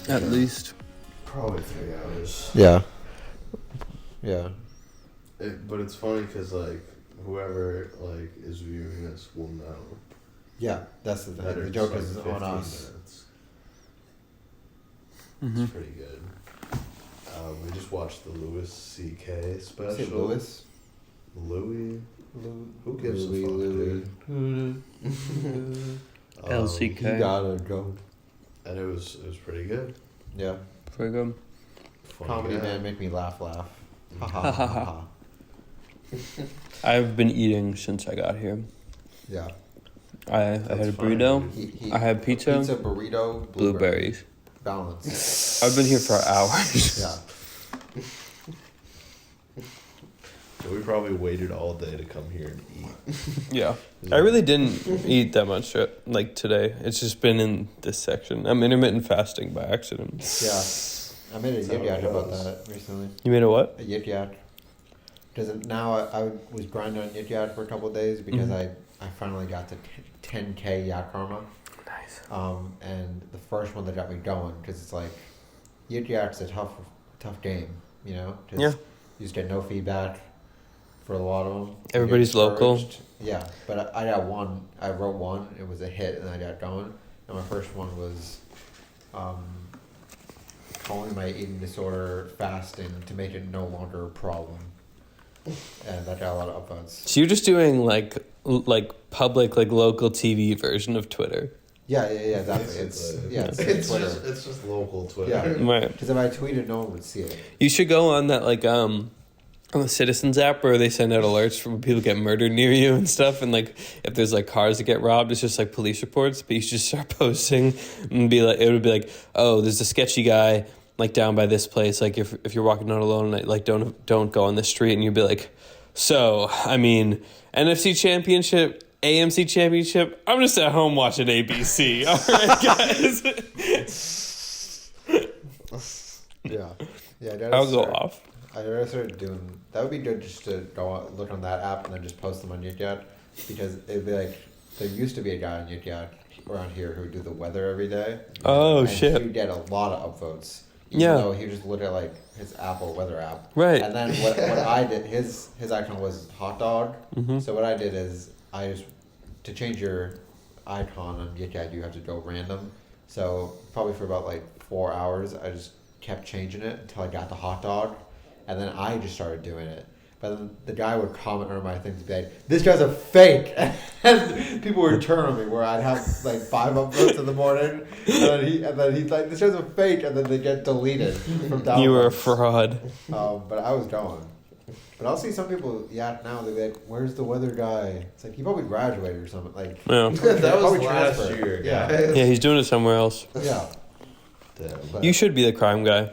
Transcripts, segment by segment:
At least. Probably 3 hours. Yeah. Yeah. But it's funny because like whoever like is viewing this will know. Yeah, that's the that thing. The it's, joke like, is on 15 us. minutes. Mm-hmm. It's pretty good. We just watched the Louis C.K. special. Is it Louis? Louis? Who gives Louis, a fuck, Louis. dude? LCK. He gotta go. And it was pretty good. Yeah. Pretty good. Funny Comedy guy. man, make me laugh. Ha ha Ha, ha, ha ha. ha. I've been eating since I got here. Yeah. I had a funny, burrito. He, I had pizza, burrito, blueberries. Balance. I've been here for hours. Yeah. So we probably waited all day to come here and eat. Yeah. I really didn't eat that much like today. It's just been in this section. I'm intermittent fasting by accident. Yeah. I made a That's how yip it yak about goes. that recently. You made a what? A yip yak. Because now I was grinding on yip yak for a couple of days because Mhm. I finally got to 10K yak karma. Nice. And the first one that got me going, because it's like, yip yak's a tough game, you know? Just, Yeah. You just get no feedback for a lot of them. You get Everybody's local. discouraged. Yeah, but I got one. I wrote one. It was a hit, and I got going. And my first one was calling my eating disorder fasting to make it no longer a problem. And that got a lot of upvotes. So you're just doing like public, like local TV version of Twitter. Yeah, exactly. It's It's Twitter. just local Twitter. Yeah. Right. Because if I tweeted, no one would see it. You should go on that on the Citizens app where they send out alerts for when people get murdered near you and stuff, and like if there's like cars that get robbed, it's just like police reports. But you should just start posting and be like, it would be like, oh, there's a sketchy guy like down by this place. Like if you're walking out alone, like don't go on this street, and you'd be like, so I mean NFC Championship. AMC Championship. I'm just at home watching ABC. All right, guys. Yeah. I'll go off. I already started doing that. Would be good just to go out, look on that app and then just post them on Yik Yak, because it'd be like there used to be a guy on Yik Yak around here who would do the weather every day. Oh and shit. He would get a lot of upvotes. Even Yeah. though he would just look at like his Apple weather app. Right. And then what I did, his icon was hot dog. Mm-hmm. So what I did is to change your icon on Yik Yak, you have to go random. So probably for about like 4 hours, I just kept changing it until I got the hot dog, and then I just started doing it. But then the guy would comment on my things and be like, "This guy's a fake," and people would turn on me where I'd have like 5 upvotes in the morning, and then he's like, "This guy's a fake," and then they get deleted from downloads. You were a fraud. But I was going. But I'll see some people yak now. They'll be like, "Where's the weather guy?" It's like he probably graduated or something. Like Yeah. That was probably last transferred. year, Yeah, guys. Yeah, he's doing it somewhere else. yeah, Damn. but, You should be the crime guy.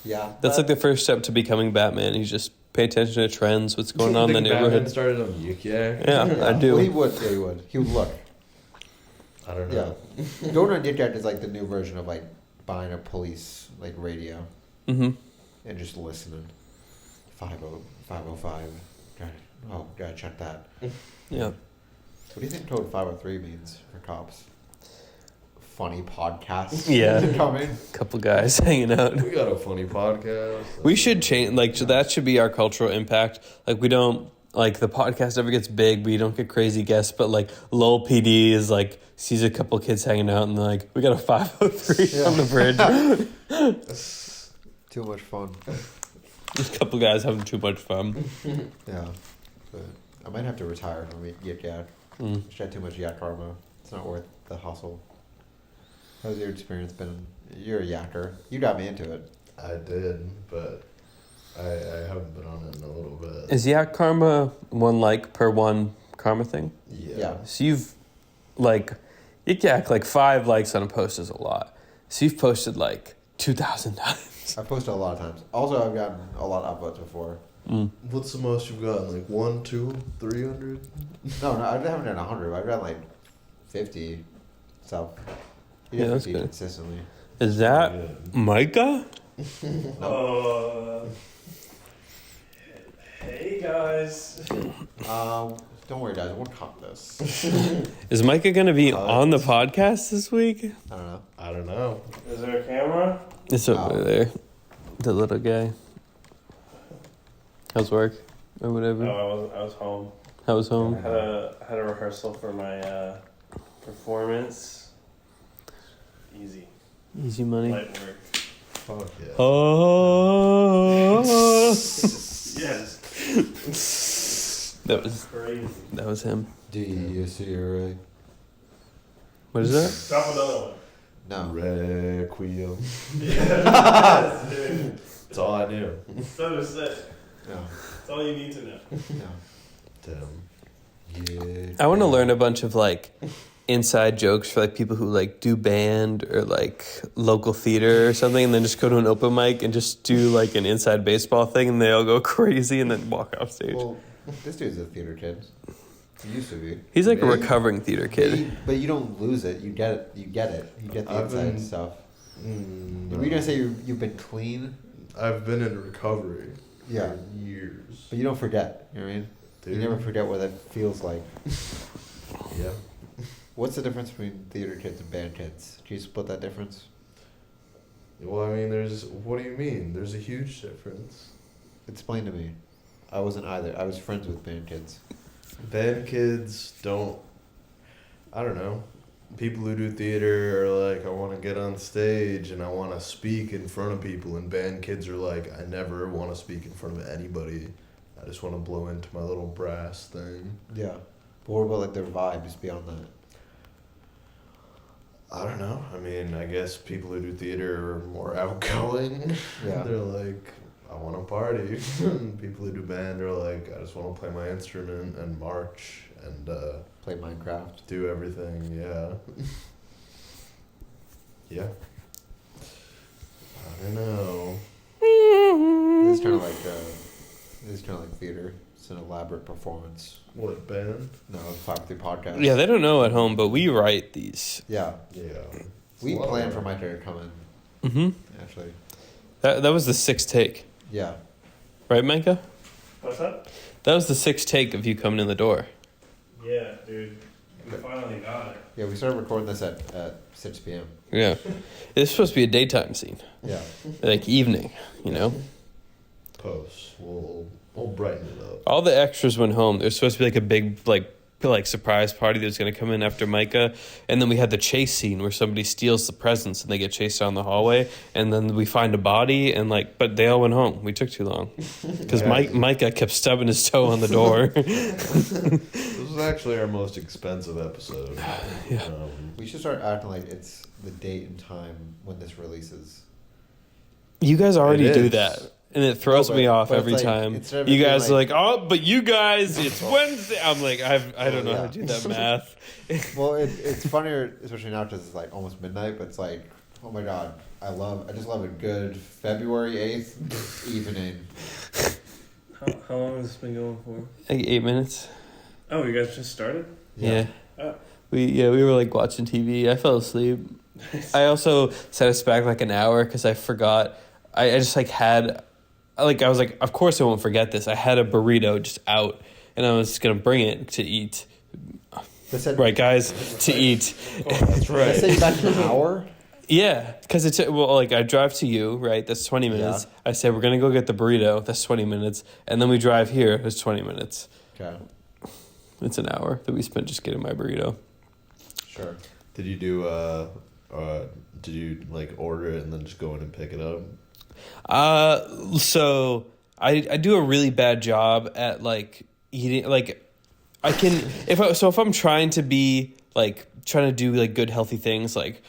yeah. That's like the first step to becoming Batman. You just pay attention to trends, what's going on in the Think Batman neighborhood. started on Yik Yak? Yeah, I do. Well, he would. Yeah, he would. He would look. I don't Yeah. know. Going on Yik Yak is like the new version of like buying a police like radio Mm-hmm. and just listening. 505. Gotta check that. Yeah. What do you think code 503 means for cops? Funny podcast. Yeah. Coming. Couple guys hanging out. We got a funny podcast. We should change, that should be our cultural impact. Like, we don't, like, the podcast never gets big, we don't get crazy guests, but, like, Lowell PD is, like, sees a couple kids hanging out, and they're like, we got a 503 on the bridge. Too much fun. Just a couple guys having too much fun. Yeah. But I might have to retire from Yik Yak. Mm. Just had too much yak karma. It's not worth the hustle. How's your experience been? You're a yakker. You got me into it. I did, but I haven't been on it in a little bit. Is Yak Karma one like per one karma thing? Yeah. So you've, like, Yik Yak, like, 5 likes on a post is a lot. So you've posted, like, 2,000 times. I've posted a lot of times. Also, I've gotten a lot of upvotes before. Mm. What's the most you've gotten? Like 1, 2, 300? No, I haven't done 100. I've done like 50. So, Yeah, that's 50 good. consistently. Is that Yeah. Micah? Hey guys. Don't worry, guys. We'll cut this. Is Micah going to be on the podcast this week? I don't know. I I don't know. Is there a camera? It's over there. The little guy. How's work? Or whatever. No, I was home. How was home? Had a rehearsal for my performance. Easy. Easy money. Light work. Fuck yeah. Oh. Yes. That was him. Do you see her? What is that? Drop another one. No. Requiem. Yes, dude. That's all I knew. So to say. No. That's all you need to know. No. Damn. Yeah. I want to learn a bunch of like inside jokes for like people who like do band or like local theater or something, and then just go to an open mic and just do like an inside baseball thing, and they all go crazy and then walk off stage. Well, this dude's a theater kid. He used to be. He's like a Maybe. recovering theater kid. But you don't lose it. You get it. You get it. You get the I've inside been- stuff. No. Were you gonna say you've been clean? I've been in recovery Yeah. for years. But you don't forget. You know what I mean? Dude. You never forget what that feels like. Yeah. What's the difference between theater kids and band kids? Can you split that difference? Well, I mean, what do you mean? There's a huge difference. Explain to me. I wasn't either. I was friends with band kids. Band kids don't, I don't know. People who do theater are like, I want to get on stage and I want to speak in front of people. And band kids are like, I never want to speak in front of anybody. I just want to blow into my little brass thing. Yeah. But what about like their vibes beyond that? I don't know. I mean, I guess people who do theater are more outgoing. Yeah. They're like, I want to party. People who do band are like, I just want to play my instrument and march and Play Minecraft. do everything. Yeah. Yeah. I don't know. This is kind of like theater. It's an elaborate performance. What band? No, 5-3 podcast. Yeah, they don't know at home, but we write these. Yeah. Yeah. We It's a lot planned of for work. Micah to come in. Mm-hmm. Actually. That was the sixth take, Yeah. right, Micah? What's that? That was the sixth take of you coming in the door. Yeah, dude. We finally got it. Yeah. We started recording this at 6 p.m. Yeah, it's supposed to be a daytime scene, Yeah. like evening. You know, Post. We'll brighten it up. all the extras went home. There's supposed to be like a big like surprise party that was going to come in after Micah, and then we had the chase scene where somebody steals the presents and they get chased down the hallway, and then we find a body and but they all went home. We took too long because Yeah. Micah kept stubbing his toe on the door. This was actually our most expensive episode. Yeah. We should start acting like it's the date and time when this releases. You guys already It do is. that. And it throws No, me but- off but it's every like, time. instead of You it being guys are like- like, oh, but you guys, it's Wednesday. I'm like, I don't know how to do that math. Well, it's funnier, especially now because it's like almost midnight. But it's like, oh my god, I just love a good February 8th evening. How long has this been going for? Like 8 minutes. Oh, you guys just started? Yeah. Oh. We were like watching TV. I fell asleep. I also set us back like an hour because I forgot. I just like had, like I was like, of course I won't forget this. I had a burrito just out, and I was gonna bring it to eat. They said, Right, guys, to eat. That's They right. say back an hour. Yeah, because it's like I drive to you, right? That's 20 minutes. Yeah. I say we're gonna go get the burrito. That's 20 minutes, and then we drive here. That's 20 minutes. Okay, It's an hour that we spent just getting my burrito. sure. Did you do did you like order it and then just go in and pick it up? So I do a really bad job at like eating. Like I can if I'm trying to be like trying to do like good healthy things like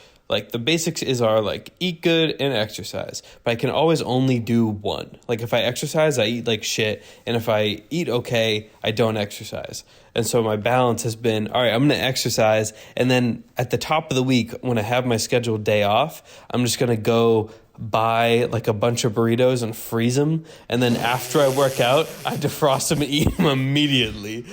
the basics are like eat good and exercise, but I can always only do one. Like if I exercise, I eat like shit, and if I eat okay, I don't exercise. And so my balance has been, all right, I'm going to exercise, and then at the top of the week when I have my scheduled day off, I'm just going to go buy like a bunch of burritos and freeze them, and then after I work out, I defrost them and eat them immediately.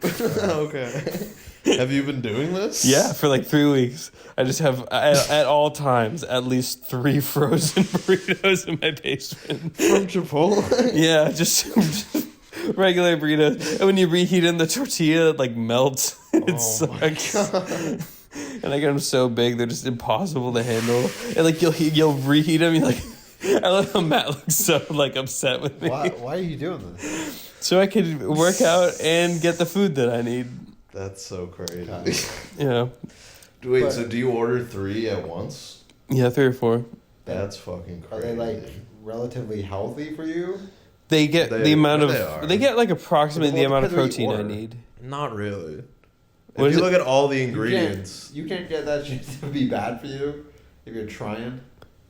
Okay. Have you been doing this? Yeah, for like 3 weeks. I just have, at all times, at least 3 frozen burritos in my basement. From Chipotle? Yeah, just regular burritos. And when you reheat in the tortilla, it like melts. It Oh my sucks. And I get them so big they're just impossible to handle. And like you'll reheat them. You're like, I love how Matt looks so like upset with me. Why are you doing this? So I could work out and get the food that I need. That's so crazy. Yeah, Wait, But- so do you order 3 at once? yeah, 3 or 4. That's fucking Are crazy. they like relatively healthy for you? They get They- the amount they of are. they get like approximately the Well, it amount of depends what you protein I order. need. Not really. What If is you it? look at all the ingredients, You can't get that shit to be bad for you if you're trying.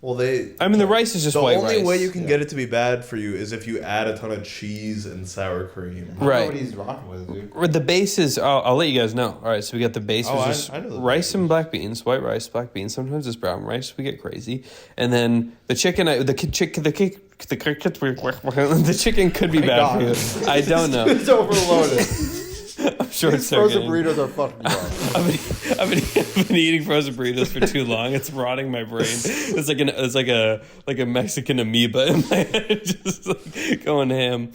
well, they. I mean, the rice is just the white only rice. way you can Yeah. get it to be bad for you is if you add a ton of cheese and sour cream. I don't know Right. what he's rocking with, dude. Or the base is. I'll let you guys know. All right, so we got the base, Oh, which I- is I know the rice base. and black beans, white rice, black beans. Sometimes it's brown rice. We get crazy, and then the chicken. The chicken could be My bad God. for you. I don't know. It's overloaded. I'm sure These it's frozen okay. burritos are fucking you up. I've been eating frozen burritos for too long. It's rotting my brain. It's like a Mexican amoeba in my head, just like going ham.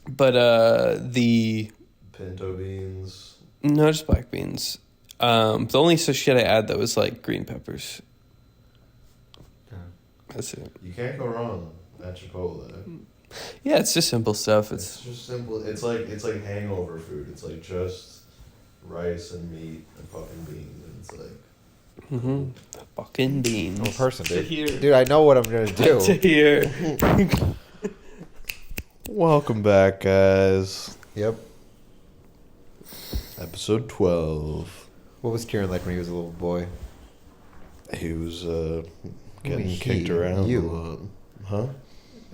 The Pinto beans. no, just black beans. The only shit I add though is like green peppers. That's it. You can't go wrong at Chipotle. Yeah, it's just simple stuff. It's just simple. It's like hangover food. It's like just rice and meat and fucking beans. And it's like Fucking beans. I'm a person, To dude. hear. Dude, I know what I'm gonna To do. hear. welcome back, guys. Yep. Episode 12. What was Kieran like when he was a little boy? He was mean getting he? kicked around You. a lot. Huh?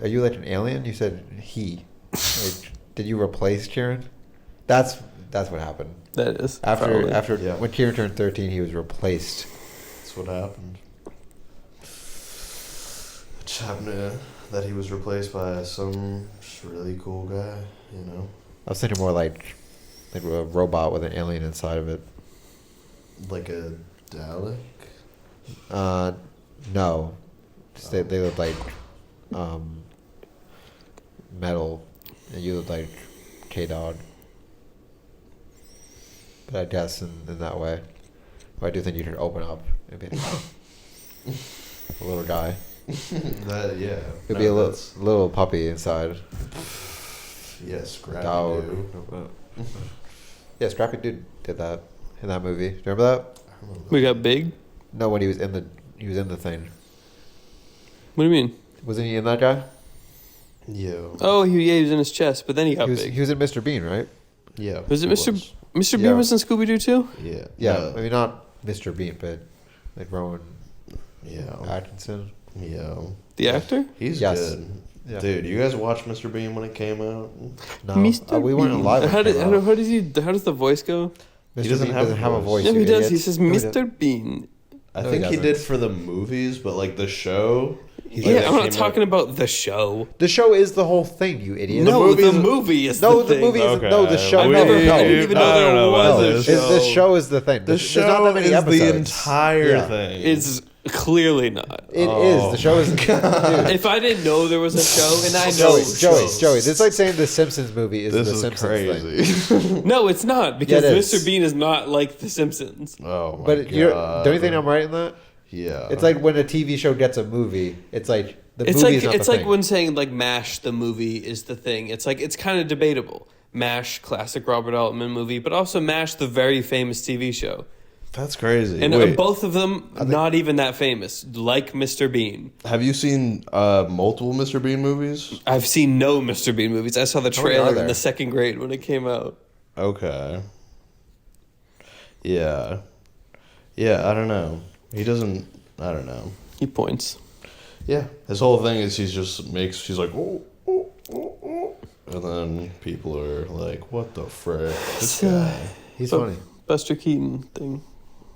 Are you like an alien? You said he. Like, did you replace Kieran? That's what happened. That is After probably. Yeah. when Kieran turned 13, he was replaced. That's what happened. It just happened that he was replaced by some just really cool guy, you know? I was thinking more like a robot with an alien inside of it. Like a Dalek? No, just they look like metal, and you look like K-Dog. But I guess in that way, but I do think you should open up and be a little guy. That, yeah. Could be a little puppy inside. Yeah, Scrappy Dog. Doo. Yeah, Scrappy Doo did that in that movie. Do you remember that? We got big. No, when he was in the thing. What do you mean? Wasn't he in that guy? Yeah. Oh, he was in his chest, but then he got big. He was in Mr. Bean, right? Yeah. Was it he Mr. Yeah. Bean was in Scooby Doo too? Yeah. Yeah, No. maybe not Mr. Bean, but like Rowan Yeah. Atkinson. Yeah. The actor? He's Yes. good. Yeah. Dude, you guys watched Mr. Bean when it came out? No, Mr. we weren't Bean. alive. when How it did came out. how does the voice go? Mr. He doesn't Bean have doesn't a have a voice. voice. No, you he does. idiot. He says No, he doesn't. Mr. Bean. I No, think he he doesn't. did for the movies, but like the show. Yeah, I'm not came talking out- about the show. The show is the whole thing, you idiot. No, the movie's- movie is No, the the thing. movie isn't. No, the show. I've no, never- no. I didn't even know I don't there know was about a this. show. The show is the thing. The There's show not that many is episodes. the entire Yeah. thing. It's clearly not. It is. Oh The show is. Dude, If I didn't know there was a show, and I know Joey, shows. This is like saying the Simpsons movie is this the is Simpsons thing. crazy. No, it's not because Yeah, it is. Mr. Bean is not like The Simpsons. Oh my But god! don't you think I'm right in that? Yeah. It's like when a TV show gets a movie. It's like the It's movie like is not it's the like thing. when saying like MASH the movie is the thing. It's like it's kind of debatable. MASH, classic Robert Altman movie, but also MASH, the very famous TV show. That's crazy. And Wait, both of them not even that famous, like Mr. Bean. have you seen multiple Mr. Bean movies? I've seen no Mr. Bean movies. I saw the How many are trailer in there? the second grade when it came out. Okay. Yeah. Yeah, I don't know. He doesn't. I don't know. He points. Yeah, his whole thing is he's like, oh, oh, oh, oh. And then people are like, what the frick? This guy. He's But- funny. Buster Keaton thing.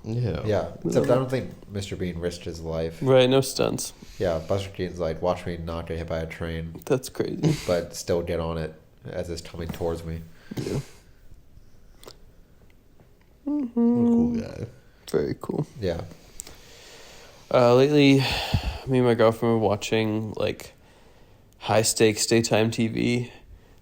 Yeah. Yeah, except I don't think Mr. Bean risked his life. Right, no stunts. Yeah, Buster Keaton's like, watch me not get hit by a train, That's crazy. but still get on it as it's coming towards me. Cool guy. Very cool. Yeah. Lately, me and my girlfriend were watching like high stakes daytime TV,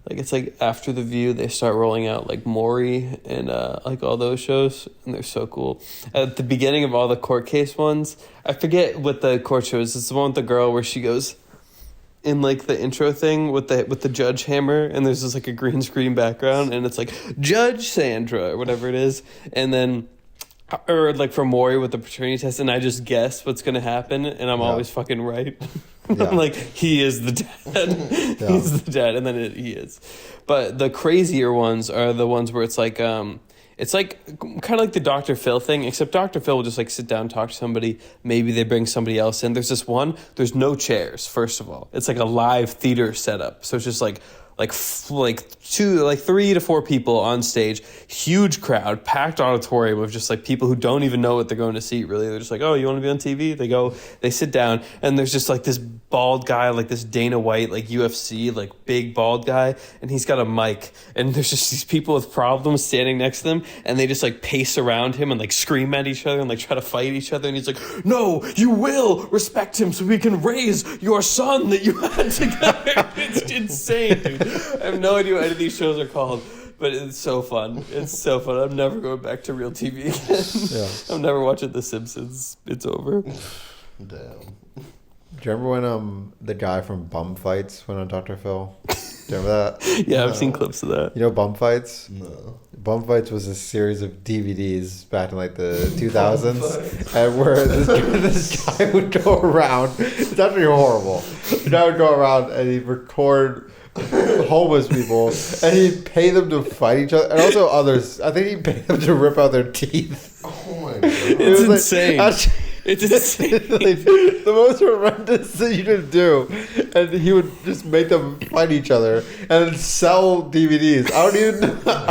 Like it's like after The View, they start rolling out like Maury and like all those shows, and they're so cool. At the beginning of all the court case ones, I forget what the court show is. It's the one with the girl where she goes in like the intro thing with the judge hammer, and there's just like a green screen background, and it's like Judge Sandra or whatever it is, and then. Or like for Maury with the paternity test, and I just guess what's gonna happen, and I'm always fucking right. Yeah. I'm like, he is the dad. Yeah. He's the dad, and then he is. But the crazier ones are the ones where it's like kind of like the Dr. Phil thing, except Dr. Phil will just like sit down, talk to somebody. Maybe they bring somebody else in. There's this one. There's no chairs. First of all, it's like a live theater setup, so it's just like 3 to 4 people on stage, huge crowd, packed auditorium of just like people who don't even know what they're going to see. Really, they're just like, oh, you want to be on TV? They go, they sit down, and there's just like this bald guy, like this Dana White, like UFC, like big bald guy, and he's got a mic, and there's just these people with problems standing next to them, and they just like pace around him and like scream at each other and like try to fight each other, and he's like, no, you will respect him so we can raise your son that you had together. It's insane, dude. I have no idea what any of these shows are called, but it's so fun. It's so fun. I'm never going back to real TV again. Yeah. I'm never watching The Simpsons. It's over. Damn. Do you remember when the guy from Bum Fights went on Dr. Phil? Do you remember that? Yeah, I've seen clips of that. You know Bum Fights? No. Bum Fights was a series of DVDs back in like the 2000s, and where this guy would go around. It's actually horrible. The guy would go around and he'd record homeless people, and he'd pay them to fight each other, and also others. I think he'd pay them to rip out their teeth. Oh my god. It's It was insane. actually- It's insane. like, the most horrendous thing you could do, and he would just make them fight each other and then sell DVDs. I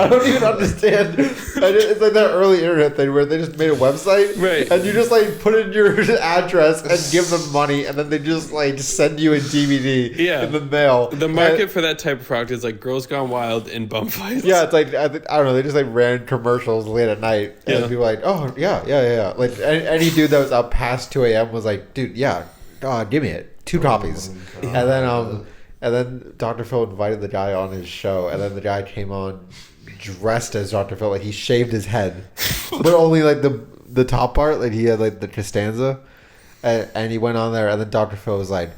don't even understand. It's like that early internet thing where they just made a website, Right. And you just like put in your address and give them money, and then they just like send you a DVD Yeah. in the mail. The market for that type of product is like Girls Gone Wild and Bum Fights. Yeah, it's like I don't know. They just like ran commercials late at night, and Yeah. people were like, "Oh yeah." Like any dude that was up past 2 a.m. was like, "Dude, yeah, give me it, 2 copies." God. And then Dr. Phil invited the guy on his show, and then the guy came on dressed as Dr. Phil, like he shaved his head, but only like the top part, like he had like the Costanza, and he went on there, and then Dr. Phil was like,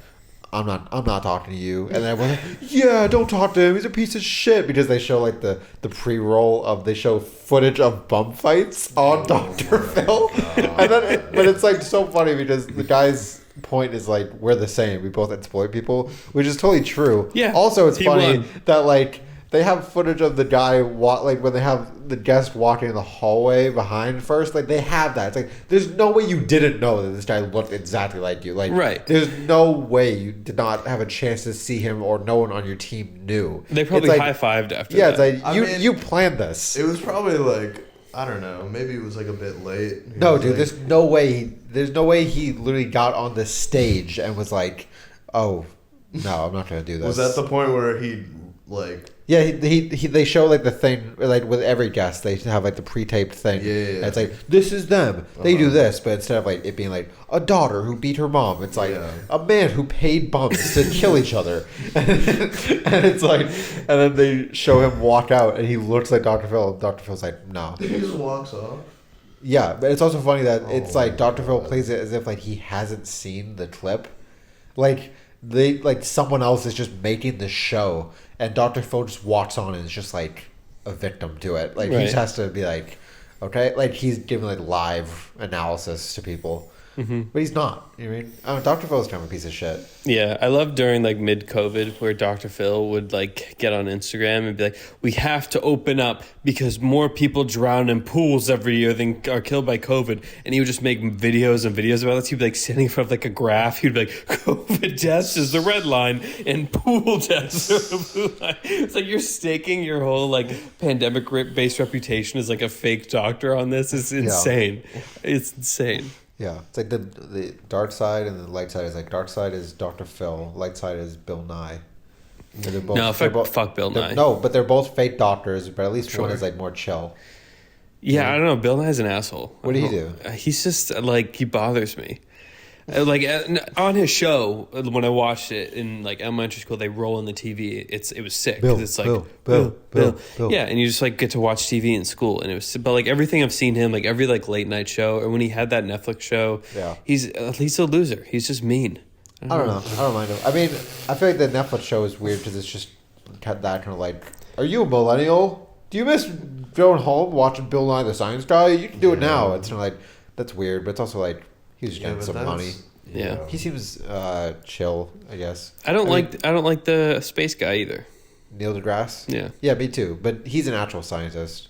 I'm not talking to you. And then everyone's like, yeah, don't talk to him. He's a piece of shit. Because they show like the pre-roll they show footage of bum fights on Dr. Phil. And then, but it's like so funny because the guy's point is like, we're the same. We both exploit people, which is totally true. Yeah, Also, it's he funny won. that like they have footage of the guy like when they have the guest walking in the hallway behind first, like they have that. It's like there's no way you didn't know that this guy looked exactly like you. Like Right. there's no way you did not have a chance to see him or no one on your team knew. They probably It's like, high-fived after yeah, that. it's like I mean, you planned this. It was probably like, I don't know, maybe it was like a bit late. He No, was dude, like, there's no way he literally got on the stage and was like, "Oh, no, I'm not gonna do this." Was that the point where he like? Yeah, they show like the thing like with every guest they have like the pre-taped thing. Yeah. And it's like this is them. They do Uh-huh. this, but instead of like it being like a daughter who beat her mom, it's like Yeah. a man who paid bums to kill each other. And it's like, and then they show him walk out, and he looks like Dr. Phil. And Dr. Phil's like, no. He just walks off. Yeah, but it's also funny that it's Oh like my Dr. Phil God. plays it as if like he hasn't seen the clip. Like someone else is just making the show, and Dr. Phil just walks on and is just like a victim to it. Like he Right. just has to be like, okay, like he's giving like live analysis to people, but he's not. You know what I mean? Dr. Phil's kind of a piece of shit. Yeah, I love during like mid-COVID where Dr. Phil would like get on Instagram and be like, "We have to open up because more people drown in pools every year than are killed by COVID." And he would just make videos and videos about this. He'd be like sitting in front of like a graph. He'd be like, "COVID deaths is the red line and pool deaths are the blue line." It's like you're staking your whole like pandemic-based reputation as like a fake doctor on this. It's insane. It's insane. Yeah, it's like the dark side and the light side is like dark side is Dr. Phil, light side is Bill Nye. And they're both, No, they're fuck Bill Nye. No, but they're both fake doctors, but at least one Sure. is like more chill. Yeah, I don't know. Bill Nye's an asshole. What did he do? He's just like, he bothers me. Like on his show, when I watched it in like elementary school, they roll on the TV. It was sick. 'Cause it's like Bill. Yeah, and you just like get to watch TV in school, and it was. But like everything I've seen him, like every like late night show, or when he had that Netflix show, Yeah. he's a loser. He's just mean. I don't know. I don't mind him. I mean, I feel like the Netflix show is weird because it's just that kind of like, are you a millennial? Do you miss going home watching Bill Nye the Science Guy? You can do it now. It's kind of like, that's weird, but it's also like, he's just getting some money. Yeah. He seems chill, I guess. I don't like the space guy either. Neil deGrasse? Yeah. Yeah, me too. But he's an actual scientist.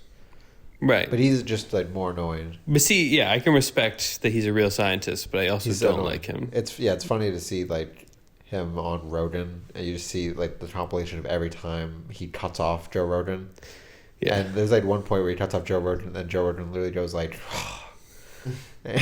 Right. But he's just like more annoying. But see, yeah, I can respect that he's a real scientist, but I also don't annoying. like him. It's funny to see like him on Rogan, and you just see like the compilation of every time he cuts off Joe Rogan. Yeah. And there's like one point where he cuts off Joe Rogan, and then Joe Rogan literally goes like, and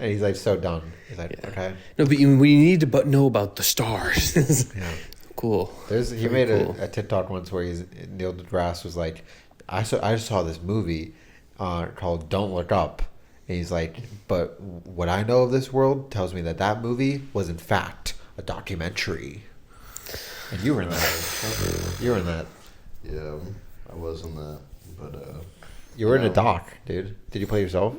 he's like so done. He's like, okay. No, but we need to know about the stars. Yeah. Cool. He made a TikTok once where Neil deGrasse was like, I just saw this movie called Don't Look Up, and he's like, but what I know of this world tells me that movie was in fact a documentary. And you were in that. You were in that. Yeah, I was in that, but You were in a doc, dude. Did you play yourself?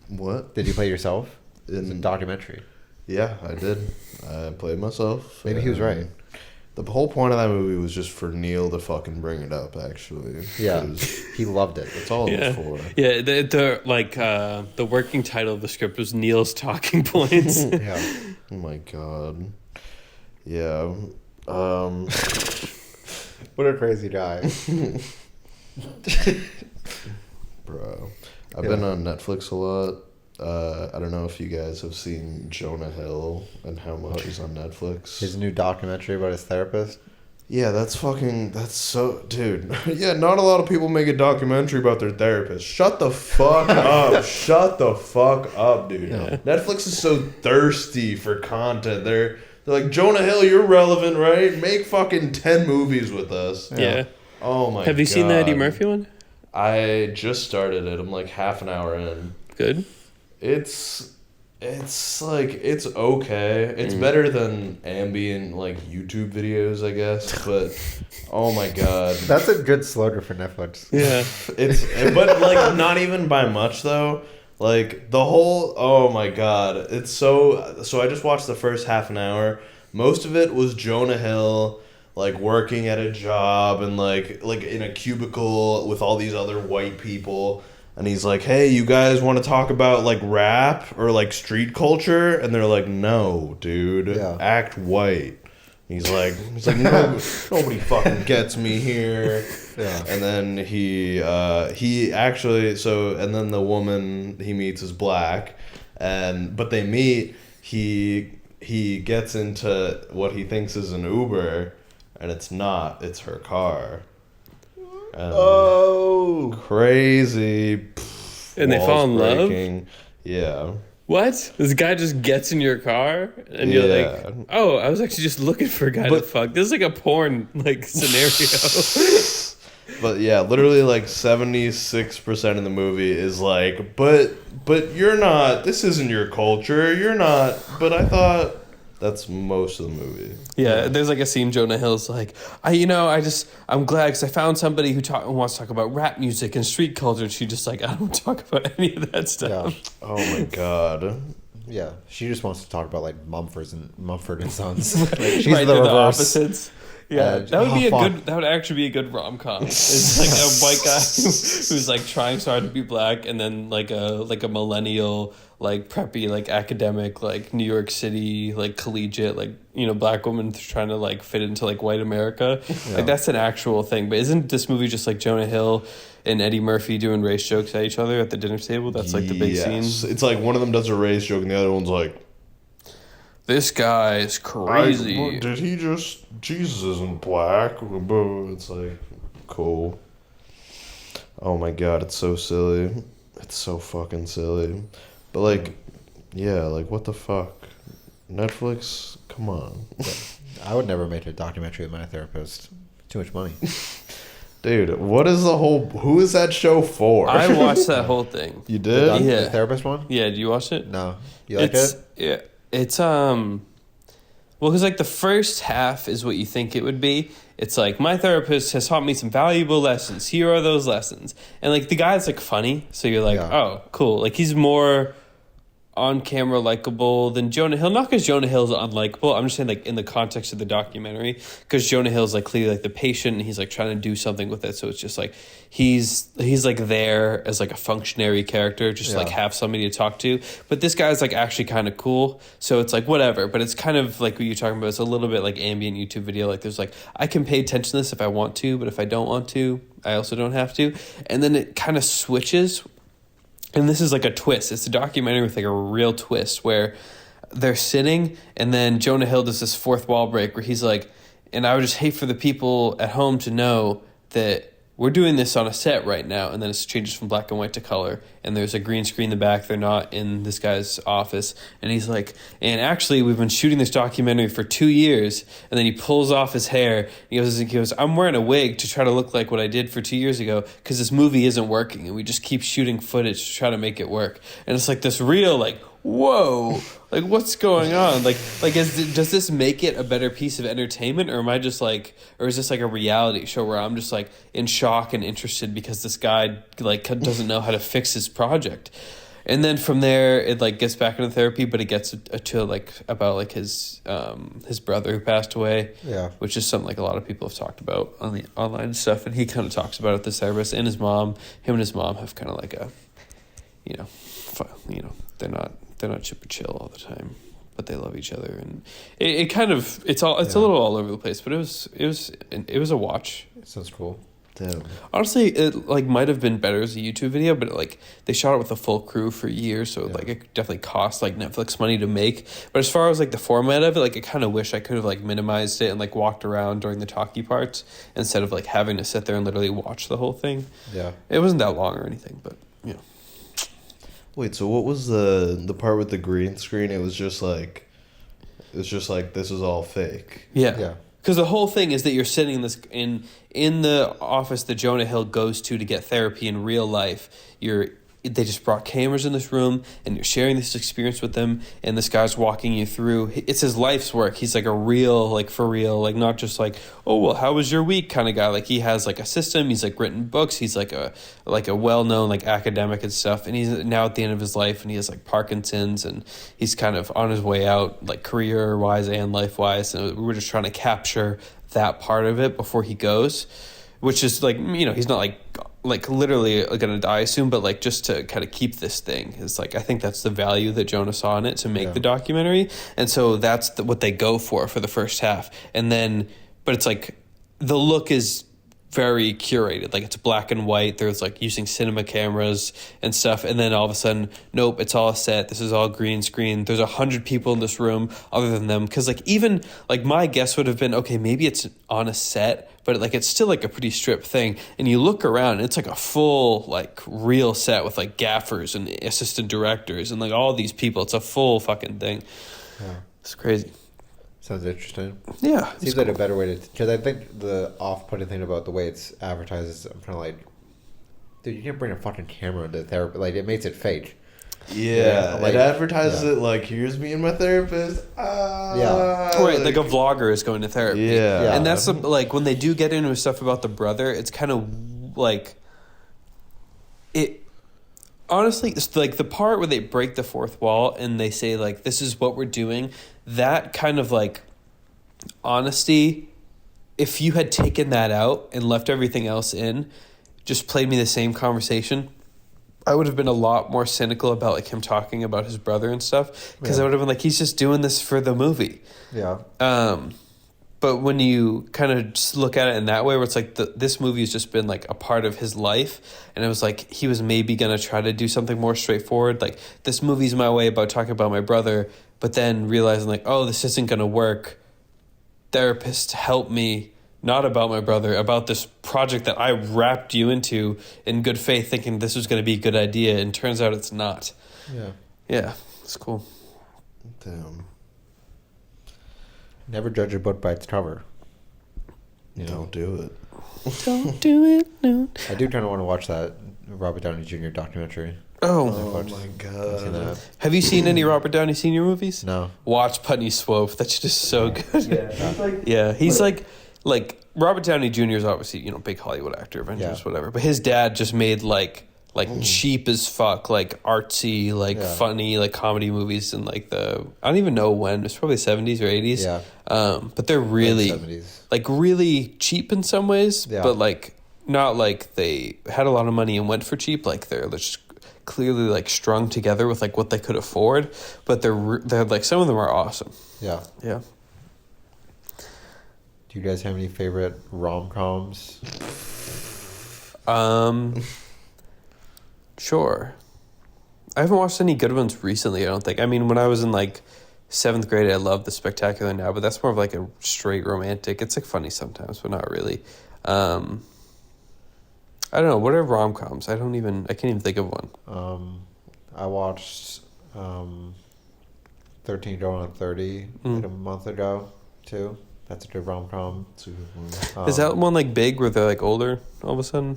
what? Did you play yourself? It's a In, documentary. yeah, I did. I played myself. Maybe he was right. The whole point of that movie was just for Neil to fucking bring it up. Actually, Yeah, 'Cause he loved it. that's all it Yeah. was for. Yeah, the working title of the script was Neil's talking points. Yeah. Oh my god. Yeah. What a crazy guy. Bro, I've been on Netflix a lot. I don't know if you guys have seen Jonah Hill and how much he's on Netflix. His new documentary about his therapist. Yeah, that's so, dude. Yeah, not a lot of people make a documentary about their therapist. Shut the fuck up. Shut the fuck up, dude. Yeah. Netflix is so thirsty for content. They're like, Jonah Hill, you're relevant, right? Make fucking 10 movies with us. Yeah. Oh my god. Have you seen the Eddie Murphy one? I just started it. I'm like half an hour in. Good. It's like it's okay. It's better than ambient like YouTube videos, I guess. But oh my god, That's a good slogan for Netflix. Yeah. but like not even by much though. Like the whole oh my god, it's so I just watched the first half an hour. Most of it was Jonah Hill like working at a job and like in a cubicle with all these other white people. And he's like, hey, you guys want to talk about, like, rap or, like, street culture? And they're like, no, dude. Yeah. Act white. He's like no, nobody fucking gets me here. Yeah. And then he actually, and then the woman he meets is black. But they meet, he gets into what he thinks is an Uber, and it's not. It's her car. Crazy. And they fall in love? breaking. Yeah. What? This guy just gets in your car and you're Yeah. like, oh, I was actually just looking for a guy to fuck. This is like a porn like scenario. But yeah, literally like 76% of the movie is like, but you're not, this isn't your culture. You're not, but I thought that's most of the movie. Yeah, there's like a scene Jonah Hill's like, I'm glad because I found somebody who wants to talk about rap music and street culture. And she just like, I don't talk about any of that stuff. Yeah. Oh my God. Yeah. She just wants to talk about like Mumford and Sons. Like, she's Right, the they're reverse. opposites. Yeah, that would be fuck. that would actually be a good rom-com. It's like a white guy who's like trying so hard to be black, and then like a millennial, like preppy, like academic, like New York City, like collegiate, like black woman trying to like fit into like white America. Yeah. Like that's an actual thing. But isn't this movie just like Jonah Hill and Eddie Murphy doing race jokes at each other at the dinner table? That's like the big scene. It's like one of them does a race joke and the other one's like, This guy is crazy. did he just, Jesus isn't black. It's like, cool. Oh my God, it's so silly. It's so fucking silly. But like, yeah, like what the fuck? Netflix, come on. I would never make a documentary with my therapist. Too much money. Dude, what is who is that show for? I watched that whole thing. You did? Yeah. The therapist one? Yeah, did you watch it? No. You like It's- it? Yeah. It's well, because like the first half is what you think it would be. It's like, my therapist has taught me some valuable lessons. Here are those lessons. And like the guy's like funny, so you're like, Yeah. oh, cool. Like he's more on camera likable than Jonah Hill. Not because Jonah Hill's unlikable. I'm just saying like in the context of the documentary, because Jonah Hill's like clearly like the patient and he's like trying to do something with it. So it's just like he's like there as like a functionary character, just like Yeah. have somebody to talk to. But this guy's like actually kind of cool. So it's like whatever. But it's kind of like what you're talking about. It's a little bit like ambient YouTube video. Like there's like, I can pay attention to this if I want to, but if I don't want to, I also don't have to. And then it kind of switches. And this is like a twist. It's a documentary with like a real twist where they're sitting and then Jonah Hill does this fourth wall break where he's like, and I would just hate for the people at home to know that we're doing this on a set right now. And then it changes from black and white to color. And there's a green screen in the back. They're not in this guy's office. And he's like, and actually we've been shooting this documentary for 2 years. And then he pulls off his hair. He goes, I'm wearing a wig to try to look like what I did for 2 years ago because this movie isn't working. And we just keep shooting footage to try to make it work. And it's like this real like, whoa, like what's going on? Does this make it a better piece of entertainment, or am I just like, or is this like a reality show where I'm just like in shock and interested because this guy like doesn't know how to fix his project? And then from there it like gets back into therapy, but it gets to like about like his brother who passed away, Yeah. which is something like a lot of people have talked about on the online stuff, and he kind of talks about it, the therapist, and his mom. Him and his mom have kind of like a, they're not chip or chill all the time, but they love each other, and it kind of it's a little all over the place, but it was a watch. Sounds cool. Damn. Honestly, it like might have been better as a YouTube video, but like they shot it with a full crew for years, so Yeah. like it definitely cost like Netflix money to make. But as far as like the format of it, like I kind of wish I could have like minimized it and like walked around during the talkie parts instead of like having to sit there and literally watch the whole thing. Yeah. It wasn't that long or anything, but you know. Wait, so what was the part with the green screen? It was just like this is all fake. Yeah. Yeah. Because the whole thing is that you're sitting in the office that Jonah Hill goes to get therapy in real life. They just brought cameras in this room, and you're sharing this experience with them, and this guy's walking you through. It's his life's work. He's like a real, like for real, like not just like, oh, well, how was your week kind of guy. Like he has like a system. He's like written books. He's like a well-known like academic and stuff. And he's now at the end of his life, and he has like Parkinson's, and he's kind of on his way out, like career-wise and life-wise. And we were just trying to capture that part of it before he goes, which is like, he's not like literally gonna die soon, but like just to kind of keep this thing is like, I think that's the value that Jonah saw in it to make the documentary. And so that's what they go for the first half. And then, but it's like the look is very curated, like it's black and white. There's like using cinema cameras and stuff, and then all of a sudden, nope, it's all a set. This is all green screen. There's 100 people in this room other than them, because like even like my guess would have been, okay, maybe it's on a set, but like it's still like a pretty stripped thing. And you look around, and it's like a full like real set with like gaffers and assistant directors and like all these people. It's a full fucking thing. Yeah. It's crazy. Sounds interesting. Yeah, it's Seems like a better way to, because I think the off-putting thing about the way it's advertised is I'm kind of like, dude, you can't bring a fucking camera into therapy. Like, it makes it fake. Yeah, like- it advertises yeah. it like, here's me and my therapist. Right, like a vlogger is going to therapy. Yeah. And that's like when they do get into stuff about the brother, it's kind of like it. Honestly, it's like the part where they break the fourth wall and they say like, "This is what we're doing." That kind of like honesty. If you had taken that out and left everything else in, just played me the same conversation, I would have been a lot more cynical about like him talking about his brother and stuff, because I would have been like, he's just doing this for the movie. Yeah. But when you kind of just look at it in that way, where it's like this movie has just been like a part of his life, and it was like he was maybe gonna try to do something more straightforward, like this movie's my way about talking about my brother, but then realizing like, oh, this isn't gonna work. Therapist, help me. Not about my brother, about this project that I wrapped you into in good faith, thinking this was going to be a good idea, and turns out it's not. Yeah. Yeah, it's cool. Damn. Never judge a book by its cover. You know? Don't do it. Don't do it, no. I do kind of want to watch that Robert Downey Jr. documentary. Oh, Oh Netflix. my I've seen god. that. have you seen any Robert Downey Sr. movies? No. Watch Putney Swope. That's just so good. Yeah, it's like Yeah, he's like Robert Downey Jr. is obviously, big Hollywood actor, Avengers, Yeah. whatever. But his dad just made like cheap as fuck, like artsy, like Yeah. funny, like comedy movies in like I don't even know when. It's probably 70s or 80s. Yeah. But they're really 70s. like really cheap in some ways, Yeah. but like not like they had a lot of money and went for cheap. Like they're just clearly like strung together with like what they could afford. But they're like some of them are awesome. Yeah. Yeah. Do you guys have any favorite rom-coms? Sure. I haven't watched any good ones recently, I don't think. I mean, when I was in like 7th grade, I loved The Spectacular Now, but that's more of like a straight romantic. It's like funny sometimes, but not really. I don't know. What are rom-coms? I can't even think of one. I watched 13 Going on 30 like a month ago, too. That's a good rom-com. It's a good one. Is that one like Big where they're like older all of a sudden?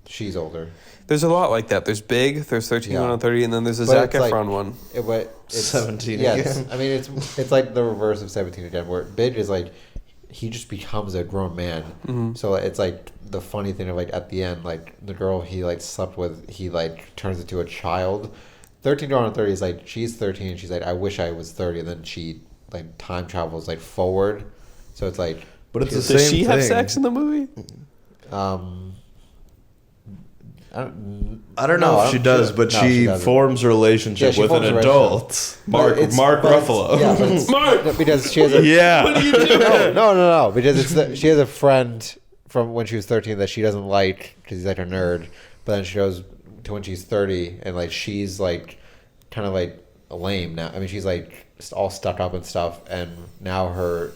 She's older. There's a lot like that. There's Big, there's 13 Yeah. Going on 30, and then there's a But Zac it's like- Efron one. It's 17 yes. again. I mean, it's like the reverse of 17 again, where Big is like, he just becomes a grown man. Mm-hmm. So it's like the funny thing of like at the end, like the girl he like slept with, he like turns into a child. 13 Going on 30 is like, she's 13 and she's like, I wish I was 30, and then she like time travels like forward. So it's like, But it's the Does same she have thing. sex in the movie? I don't I don't know if she does, but she doesn't. forms a relationship Yeah, she with forms an a adult. But it's- Mark but it's- Ruffalo. Yeah, but it's, Mark! because she has a Yeah. What are you doing? no, because she has a friend from when she was 13 that she doesn't like because he's like a nerd, but then she goes to when she's 30 and like she's like kind of like lame now. I mean, she's like all stuck up and stuff, and now her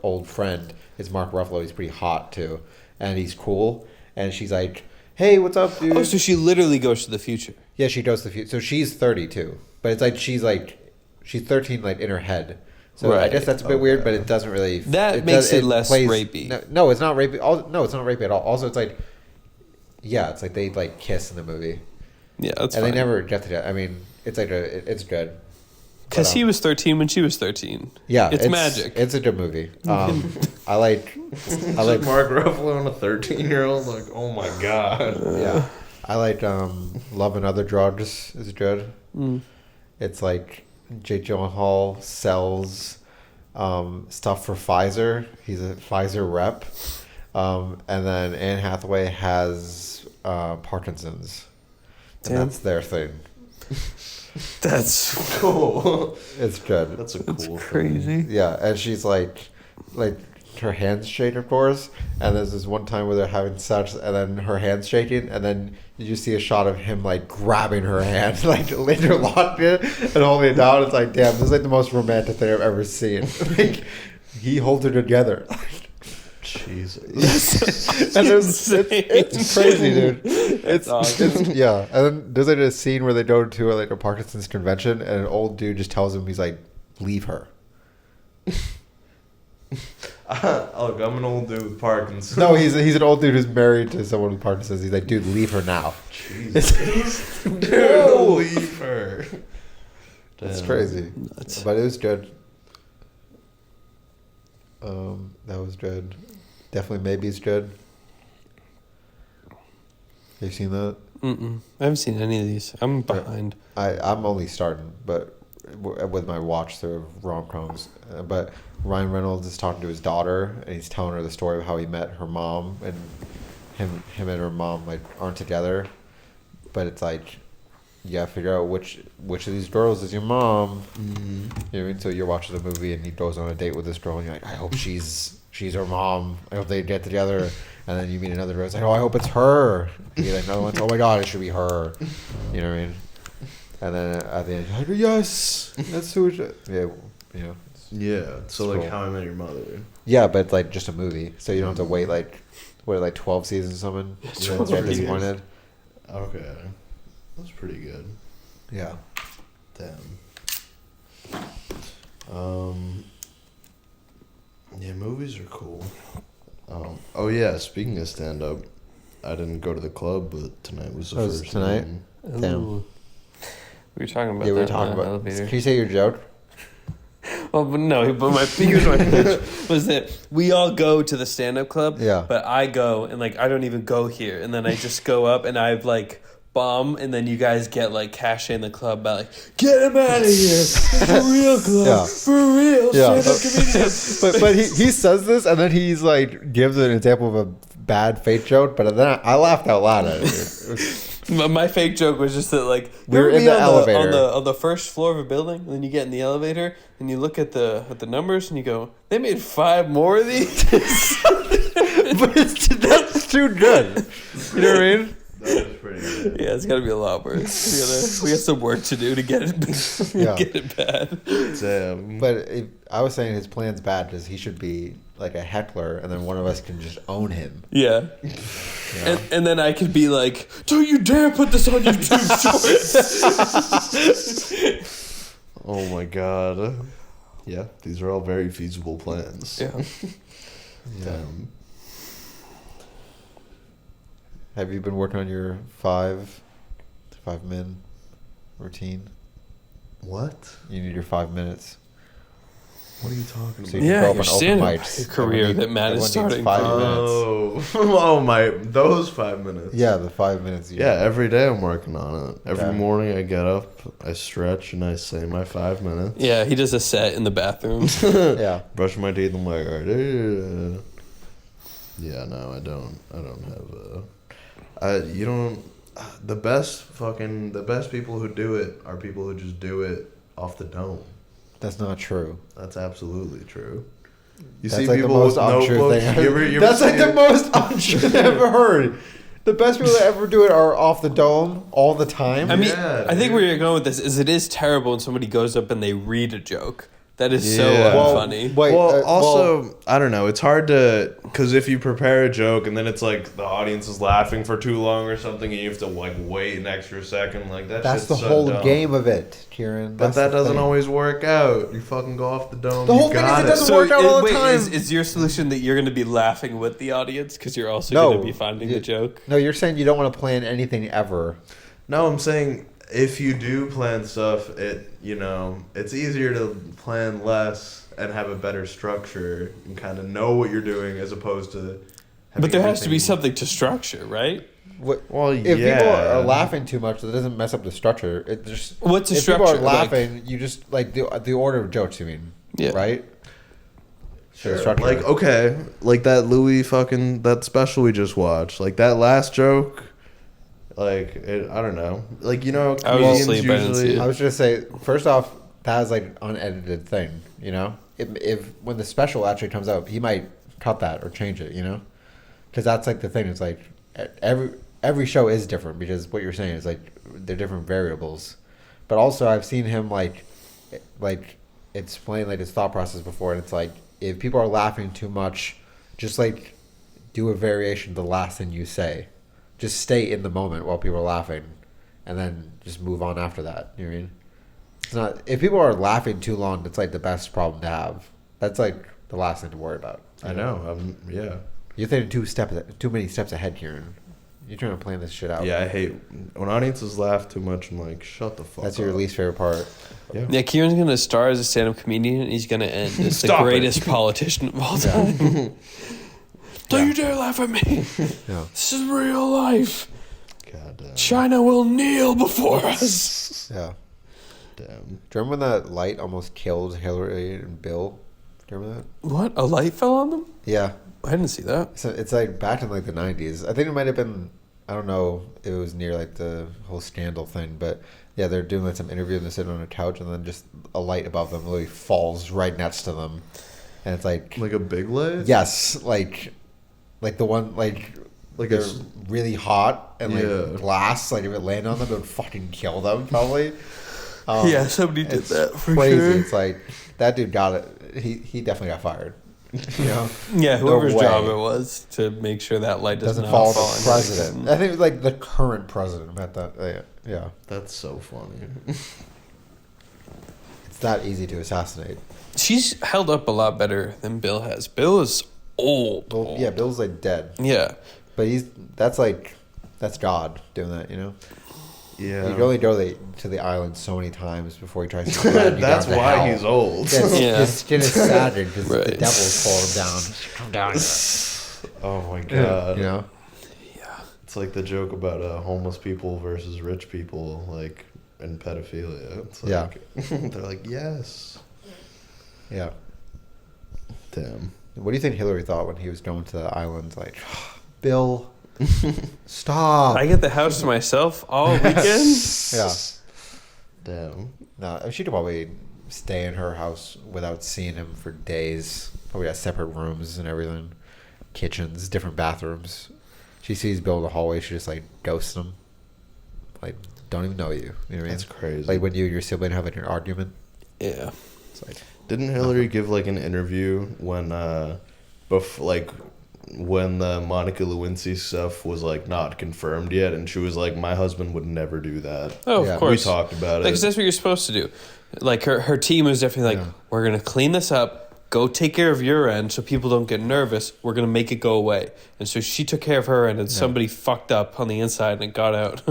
old friend is Mark Ruffalo. He's pretty hot too, and he's cool, and she's like, hey, what's up, dude? Oh, so she literally goes to the future. Yeah, she goes to the future. So she's 32, but it's like she's 13 like in her head. So I Right. guess that's a bit weird, but it doesn't really. That makes it less rapey. No, it's not rapey. No, it's not rapey at all. Also, it's like, yeah, it's like they like kiss in the movie, Yeah, that's and fine. they never get to that. I mean, it's like it's good. Because But, he was 13 when she was 13. Yeah, It's magic. It's a good movie. I like Mark Ruffalo and a 13-year-old. Like, oh my god. yeah, I like Love and Other Drugs is good. It's like Jake Gyllenhaal sells stuff for Pfizer. He's a Pfizer rep, and then Anne Hathaway has Parkinson's, and Damn. that's their thing. That's Cool. It's good. That's a cool thing. crazy. Yeah, and she's like her hands shake, of course. And there's this one time where they're having sex, and then her hands shaking, and then you just see a shot of him like grabbing her hand, like interlocked it and holding it down. It's like, damn, this is like the most romantic thing I've ever seen. Like he holds her together. Jesus. And it's crazy, dude. It's awesome. yeah. And then there's like a scene where they go to like a Parkinson's convention, and an old dude just tells him, he's like, leave her. Look, I'm an old dude with Parkinson's. No, he's an old dude who's married to someone with Parkinson's. He's like, dude, leave her now. Jesus. Dude, leave her. It's Damn. crazy, Nuts. but it was good. That was good. Definitely, maybe it's good. Have you seen that? Mm-mm. I haven't seen any of these. I'm behind. I'm only starting, but with my watch through rom-coms. But Ryan Reynolds is talking to his daughter, and he's telling her the story of how he met her mom, and him and her mom like aren't together. But it's like, you gotta figure out which of these girls is your mom. Mm-hmm. You know what I mean? So you're watching the movie, and he goes on a date with this girl, and you're like, I hope she's her mom. I hope they get together. And then you meet another girl. It's like, oh, I hope it's her. You get another one. Oh my god, it should be her. You know what I mean? And then at the end, you're like, yes, that's who. Yeah, you know. Yeah, so like Cool. How I Met Your Mother. Yeah, but it's like just a movie, so you don't have to wait like 12 seasons or something. You don't 12 get years. disappointed. Okay. That's pretty good. Yeah. Damn. Yeah, movies are cool. Oh yeah, speaking of stand up, I didn't go to the club, but tonight was the Oh, was it first tonight? one. Damn. Ooh. We were talking about Yeah, we were that talking in the about. elevator. Can you say your joke? Well, but no, but here's my pitch was that we all go to the stand-up club, Yeah. but I go and like I don't even go here, and then I just go up and I've like bomb, and then you guys get like cash in the club by like get him out of here, for real club, Yeah. for real, Yeah. stand-up comedian. But he says this and then he's like gives an example of a bad fake joke, but then I laughed out loud at it. My fake joke was just that like We were remember in being the on elevator. on the first floor of a building, and then you get in the elevator and you look at the numbers and you go, they made 5 more of these. But that's too good. You know what I mean? That was pretty good. Yeah, it's got to be a lot worse. We got some work to do to get it Yeah. get it bad. Damn. But I was saying his plan's bad because he should be like a heckler, and then one of us can just own him. Yeah. And then I could be like, don't you dare put this on YouTube Shorts. Oh my god. Yeah, these are all very feasible plans. Yeah. Damn. Have you been working on your 5 min routine? What? You need your 5 minutes. What are you talking So about? you Yeah, can go up your on open stand-up mics. career Everyone that Matt is everyone starting. needs 5 minutes. Oh, my! Those 5 minutes. Yeah, the 5 minutes. Yeah, every day I'm working on it. Every Okay. morning I get up, I stretch, and I say my 5 minutes. Yeah, he does a set in the bathroom. Yeah. Brush my teeth. I'm like, all right. Yeah, no, I don't have you don't. The best people who do it are people who just do it off the dome. That's not true. That's absolutely true. You That's see like the people most with untrue notebooks. thing. You ever That's like see the it? most untrue thing I've ever heard. The best people that ever do it are off the dome all the time. I mean, Yeah, I think dude. where you're going with this is it is terrible when somebody goes up and they read a joke. That is so Yeah. Well, unfunny. wait, Well, also, well, I don't know. It's hard to because if you prepare a joke and then it's like the audience is laughing for too long or something, and you have to like wait an extra second, like that. that's the shit's so whole dumb. game of it, Kieran. But That's that the doesn't thing. always work out. You fucking go off the dome. The you whole thing is got it doesn't it. work out all the time. Is your solution that you're going to be laughing with the audience because you're also No, going to be finding you- the joke? No, you're saying you don't want to plan anything ever. No, I'm saying if you do plan stuff, it's easier to plan less and have a better structure and kind of know what you're doing as opposed to. having But there has to be everything- something to structure, right? What, Well, if yeah. people are laughing too much, that doesn't mess up the structure. It just What's the if structure? people are laughing, you just like the order of jokes. You mean, Yeah. right? Sure. structure. Like okay, like that Louis fucking that special we just watched. Like that last joke. Like I don't know. Like I was comedians asleep, I didn't see it. I was just say first off, that is like an unedited thing. You know, if when the special actually comes out, he might cut that or change it. You know, because that's like the thing. It's like every show is different because what you're saying is like they're different variables. But also, I've seen him like explain like his thought process before, and it's like if people are laughing too much, just like do a variation of the last thing you say. Just stay in the moment while people are laughing, and then just move on after that. You know what I mean? It's not if people are laughing too long. That's like the best problem to have. That's like the last thing to worry about. I know. Yeah. You're thinking too many steps ahead, Kieran. You're trying to plan this shit out. Yeah, I hate when audiences laugh too much. I'm like, shut the fuck That's up. your least favorite part. Yeah. Yeah, Kieran's going to star as a stand-up comedian, and he's going to end as the Stop it. greatest politician of all time. Don't you dare laugh at me. Yeah. This is real life. God damn. China will kneel before us. Yeah. Damn. Do you remember when that light almost killed Hillary and Bill? Do you remember that? What? A light fell on them? Yeah. I didn't see that. So it's like back in like the 90s. I think it might have been, I don't know, it was near like the whole scandal thing, but yeah, they're doing like some interview and they're sitting on a couch and then just a light above them literally falls right next to them. And it's like, Like a big light? yes, like the one, like they're it's- really hot and like Yeah. glass, like if it landed on them, it would fucking kill them probably. Yeah, somebody did It's that for crazy. sure. It's like, that dude got it. He definitely got fired. You know? Yeah, whoever's way. job it was to make sure that light does Doesn't not fall fall on on the president. I think it was like the current president at that. Yeah, That's so funny. it's that easy to assassinate. She's held up a lot better than Bill has. Bill is old. Well, yeah, Bill's like dead, Yeah. but that's God doing that. You know. Yeah. You can only go to the island so many times before he tries to drag you That's down to why hell. he's old. Yeah, Yeah. His skin is sagging because the Right. devil's pulling him down. Come down here. Oh my god. You know? It's like the joke about homeless people versus rich people, like in pedophilia. It's like, they're like, yes. Yeah. Damn. What do you think Hillary thought when he was going to the island? Like, Bill, stop. I get the house to myself all weekend. Yeah. Damn. No, she could probably stay in her house without seeing him for days. Probably got separate rooms and everything, kitchens, different bathrooms. She sees Bill in the hallway. She just like ghosts him. Like, don't even know you. You know what I mean? That's crazy. Like when you and your sibling have an argument. Yeah. It's like, Didn't Hillary give like an interview when, when the Monica Lewinsky stuff was like not confirmed yet, and she was like, "My husband would never do that." Oh, Yeah. of We course. talked about Like, it. that's what you're supposed to do. Like, her team was definitely like, Yeah. we're going to clean this up. Go take care of your end so people don't get nervous. We're going to make it go away. And so she took care of her end, and somebody fucked up on the inside and it got out.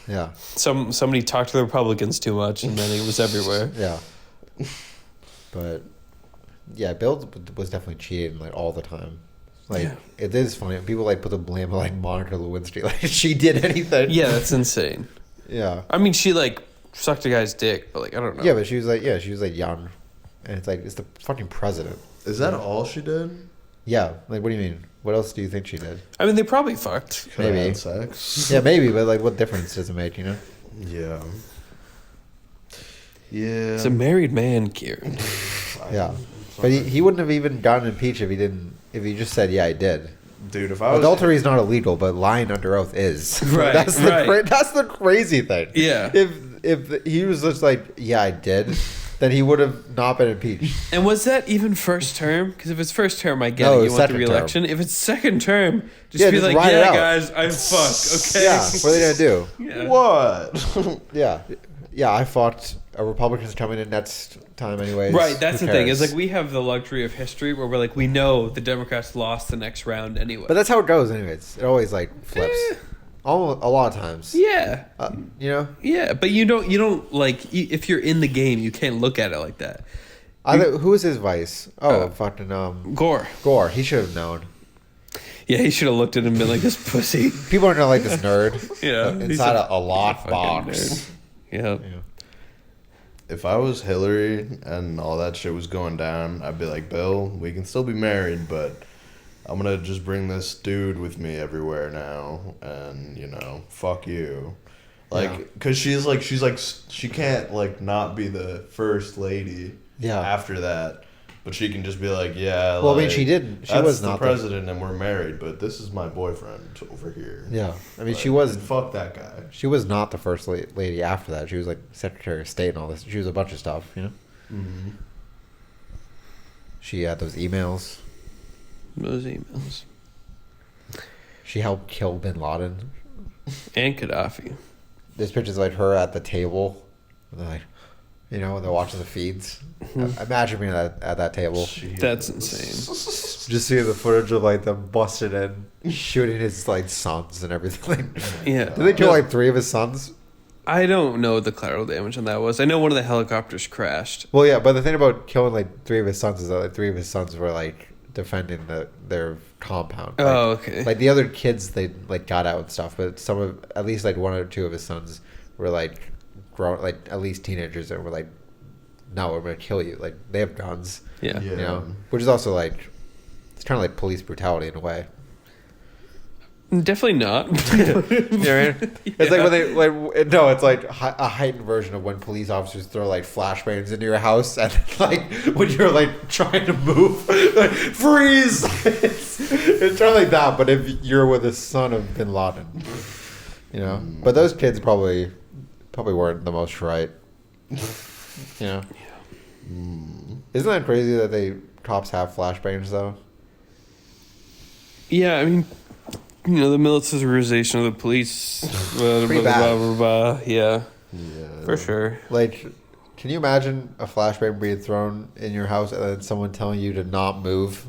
yeah, Somebody talked to the Republicans too much, and then it was everywhere. yeah. But yeah, Bill was definitely cheating like all the time. Like Yeah. it is funny. People like put the blame on like Monica Lewinsky. Like she did anything. Yeah, that's insane. Yeah. I mean, she, like, sucked a guy's dick, but, like, I don't know. Yeah, but she was like young, and it's like it's the fucking president. Is that all she did? Yeah, like what do you mean? What else do you think she did? I mean, they probably fucked. Could have Maybe. had sex. Yeah, maybe, but like what difference does it make? You know? Yeah. Yeah. It's a married man, Kieran. Yeah. But he wouldn't have even gotten impeached if he just said yeah I did. Dude, if I was Adultery is not illegal, but lying under oath is. Right, That's right. that's the crazy thing. Yeah. If he was just like yeah I did, then he would have not been impeached. And was that even first term? Because if it's first term, I get No, it. it You was want the second re-election. If it's second term, just Yeah, be just like, ride it yeah, out." guys, I'm fucked. Okay. Yeah. What are they gonna do? Yeah. What? Yeah. Yeah, I fought a Republican's coming in next time anyways. Right, that's Who the thing. Is cares? like we have the luxury of history where we're like we know the Democrats lost the next round anyway. But that's how it goes anyways. It always like flips. Eh. A lot of times. yeah, You know? yeah, but you don't like if you're in the game, you can't look at it like that. Who was his vice? Oh, fucking Gore. Gore. He should have known. Yeah, he should have looked at him and been like, "This pussy." People aren't gonna like this nerd. Yeah, he's Inside a a lock fucking box. nerd. Yeah. Yeah. If I was Hillary and all that shit was going down, I'd be like, Bill, we can still be married, but I'm gonna just bring this dude with me everywhere now, and fuck you, like, Yeah. cause she's like she can't like not be the first lady. Yeah. After that, but she can just be like, yeah. Well, I mean, like, she didn't. She that's was the not president, and we're married, but this is my boyfriend over here. Yeah. I mean, Like, she was. and fuck that guy. She was not the first lady after that. She was like Secretary of State and all this. She was a bunch of stuff. You know. Mm-hmm. She had those emails. Those emails. She helped kill Bin Laden. And Gaddafi. There's pictures of like her at the table. They're like, when they're watching the feeds. Imagine being at that table. That's insane. Just see the footage of like them busting in, shooting his like sons and everything. Yeah. Did they kill like 3 of his sons? I don't know what the collateral damage on that was. I know one of the helicopters crashed. Well, yeah, but the thing about killing like 3 of his sons is that like 3 of his sons were like defending their compound. Like, Oh, okay. Like the other kids, they like got out and stuff, but at least like 1 or 2 of his sons were like grown, like at least teenagers that were like, no, we're gonna kill you. Like they have guns, Yeah. Yeah. which is also like, it's kind of like police brutality in a way. Definitely not. You know what I mean? It's like when they no, it's like a heightened version of when police officers throw like flashbangs into your house and like when you're like trying to move, like, freeze. It's kind of like that, but if you're with the son of Bin Laden, But those kids probably weren't the most right. Isn't that crazy that cops have flashbangs though? Yeah, I mean, the militarization of the police. Pretty bad. Yeah, Yeah. for sure. Like, can you imagine a flashbang being thrown in your house and then someone telling you to not move?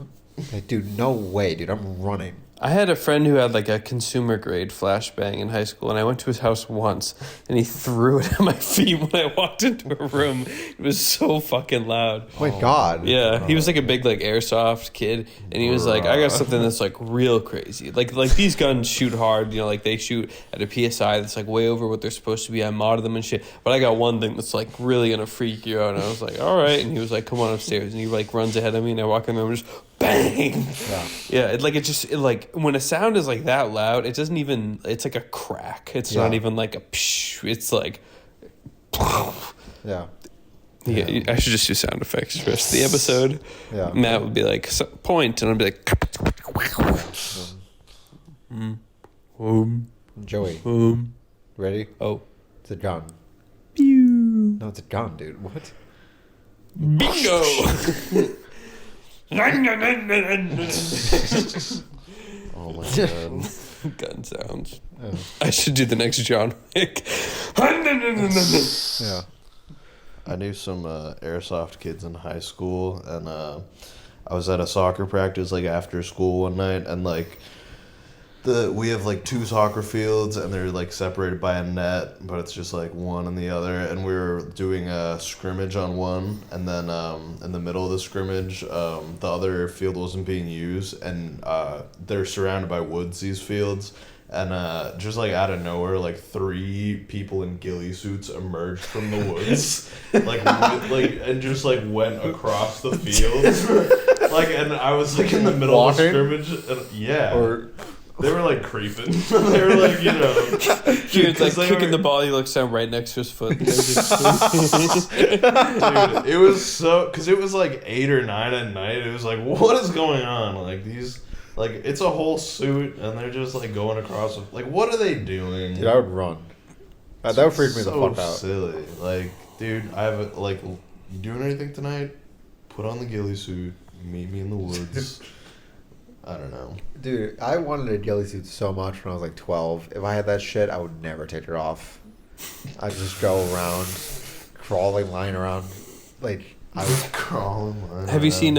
Like, dude, no way, dude. I'm running. I had a friend who had like a consumer grade flashbang in high school, and I went to his house once, and he threw it at my feet when I walked into a room. It was so fucking loud. Oh my God. Yeah, he was like a big like airsoft kid, and he was like, I got something that's like real crazy. Like these guns shoot hard, you know, like they shoot at a PSI that's like way over what they're supposed to be. I modded them and shit, but I got one thing that's like really gonna freak you out. And I was like, all right, and he was like, come on upstairs, and he like runs ahead of me, and I walk in the room and just bang. Yeah, it like when a sound is like that loud, it doesn't even. It's like a crack. It's not even like a. Psh, it's like. Yeah. Yeah, I should just do sound effects for the rest of the episode. Yeah. Matt would be like, point, and I'd be like, Joey, ready? oh, It's a gun. pew, No, it's a gun, dude. What? bingo. Oh my god. Gun sounds. Oh. I should do the next John Wick. Yeah. I knew some airsoft kids in high school, and I was at a soccer practice like after school one night, and like we have like 2 soccer fields, and they're like separated by a net, but it's just like one and the other, and we were doing a scrimmage on one, and then in the middle of the scrimmage, the other field wasn't being used, and they're surrounded by woods, these fields. And just like out of nowhere, like 3 people in ghillie suits emerged from the woods, and just like went across the field, like, and I was like in the middle Walking? of the scrimmage, and yeah, Or they were like creeping. They were like, you know, Dude, like they kicking were- the ball, he looks down right next to his foot. Dude, it was so, because it was like 8 or 9 at night. It was like, what is going on? Like these. Like, it's a whole suit, and they're just, like, going across. Like, what are they doing? dude, I would run. That would freak me the fuck out. Silly. Like, dude, I have a, like, you doing anything tonight? Put on the ghillie suit. Meet me in the woods. I don't know. Dude, I wanted a ghillie suit so much when I was like 12. If I had that shit, I would never take it off. I'd just go around, crawling, lying around. Like, I was Crawling. Have you seen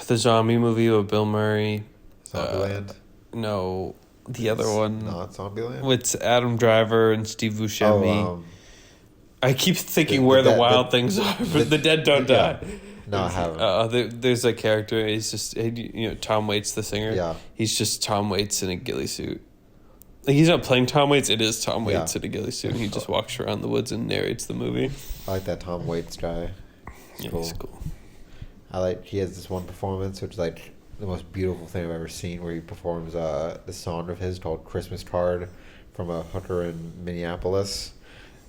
the zombie movie with Bill Murray? Zombieland. No, the other one. Not Zombieland. It's Adam Driver and Steve Buscemi. Oh, I keep thinking the where the dead- wild things are, but the dead don't yeah. die. No, I haven't. There's a character. He's just Tom Waits, the singer. Yeah. He's just Tom Waits in a ghillie suit. Like he's not playing Tom Waits. It is Tom Waits Yeah. in a ghillie suit. And he just walks around the woods and narrates the movie. I like that Tom Waits guy. He's Yeah, cool. he's cool. He has this one performance which is like the most beautiful thing I've ever seen, where he performs this song of his called "Christmas Card" from a hooker in Minneapolis,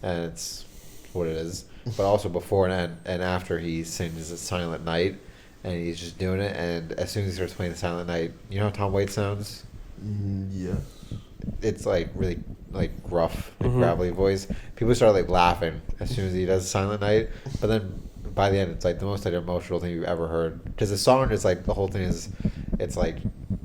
and it's what it is. But also before and after he sings "It's Silent Night," and he's just doing it. And as soon as he starts playing "The Silent Night," you know how Tom Waits sounds? Yeah. It's like really like gruff, like Mhm. gravelly voice. People start like laughing as soon as he does "Silent Night," but then by the end, it's like the most like emotional thing you've ever heard. Because the song is like the whole thing is, it's like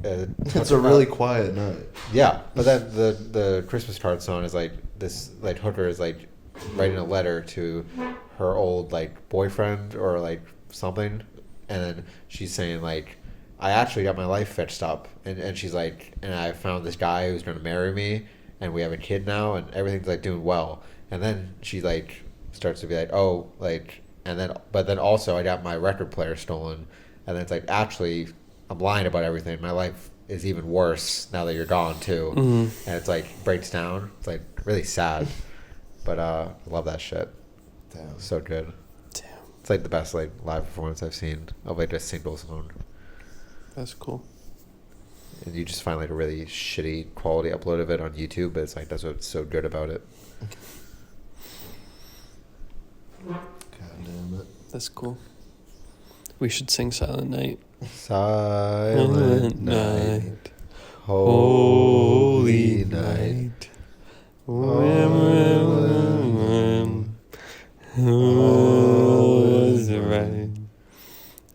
It's a really quiet night. yeah. But then the Christmas card song is like this like hooker is like writing a letter to her old like boyfriend or like something, and then she's saying like, I actually got my life fixed up, and she's like, and I found this guy who's gonna marry me, and we have a kid now, and everything's like doing well. And then she like starts to be like, oh, like, and then but then also I got my record player stolen, and then it's like, actually I'm lying about everything. My life is even worse now that you're gone too. Mhm. And it's like breaks down. It's like really sad, but I love that shit. Damn. So good. Damn, It's like the best like live performance I've seen of like a single song. that's cool. And you just find like a really shitty quality upload of it on YouTube, but it's like that's what's so good about it. God damn it. That's cool. We should sing Silent Night. Silent night, holy night, When all is right.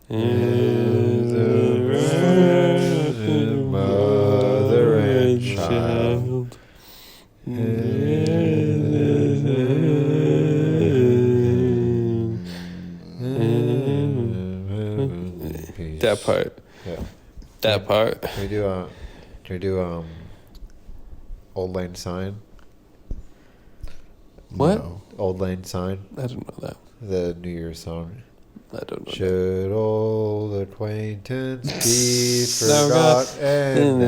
Is a virgin mother and child. that part. Yeah. That part. Can we do Old Lane Sign? What? No. Old Lane Sign, I don't know that. the New Year's song. I don't know. Should old acquaintance be Never forgot and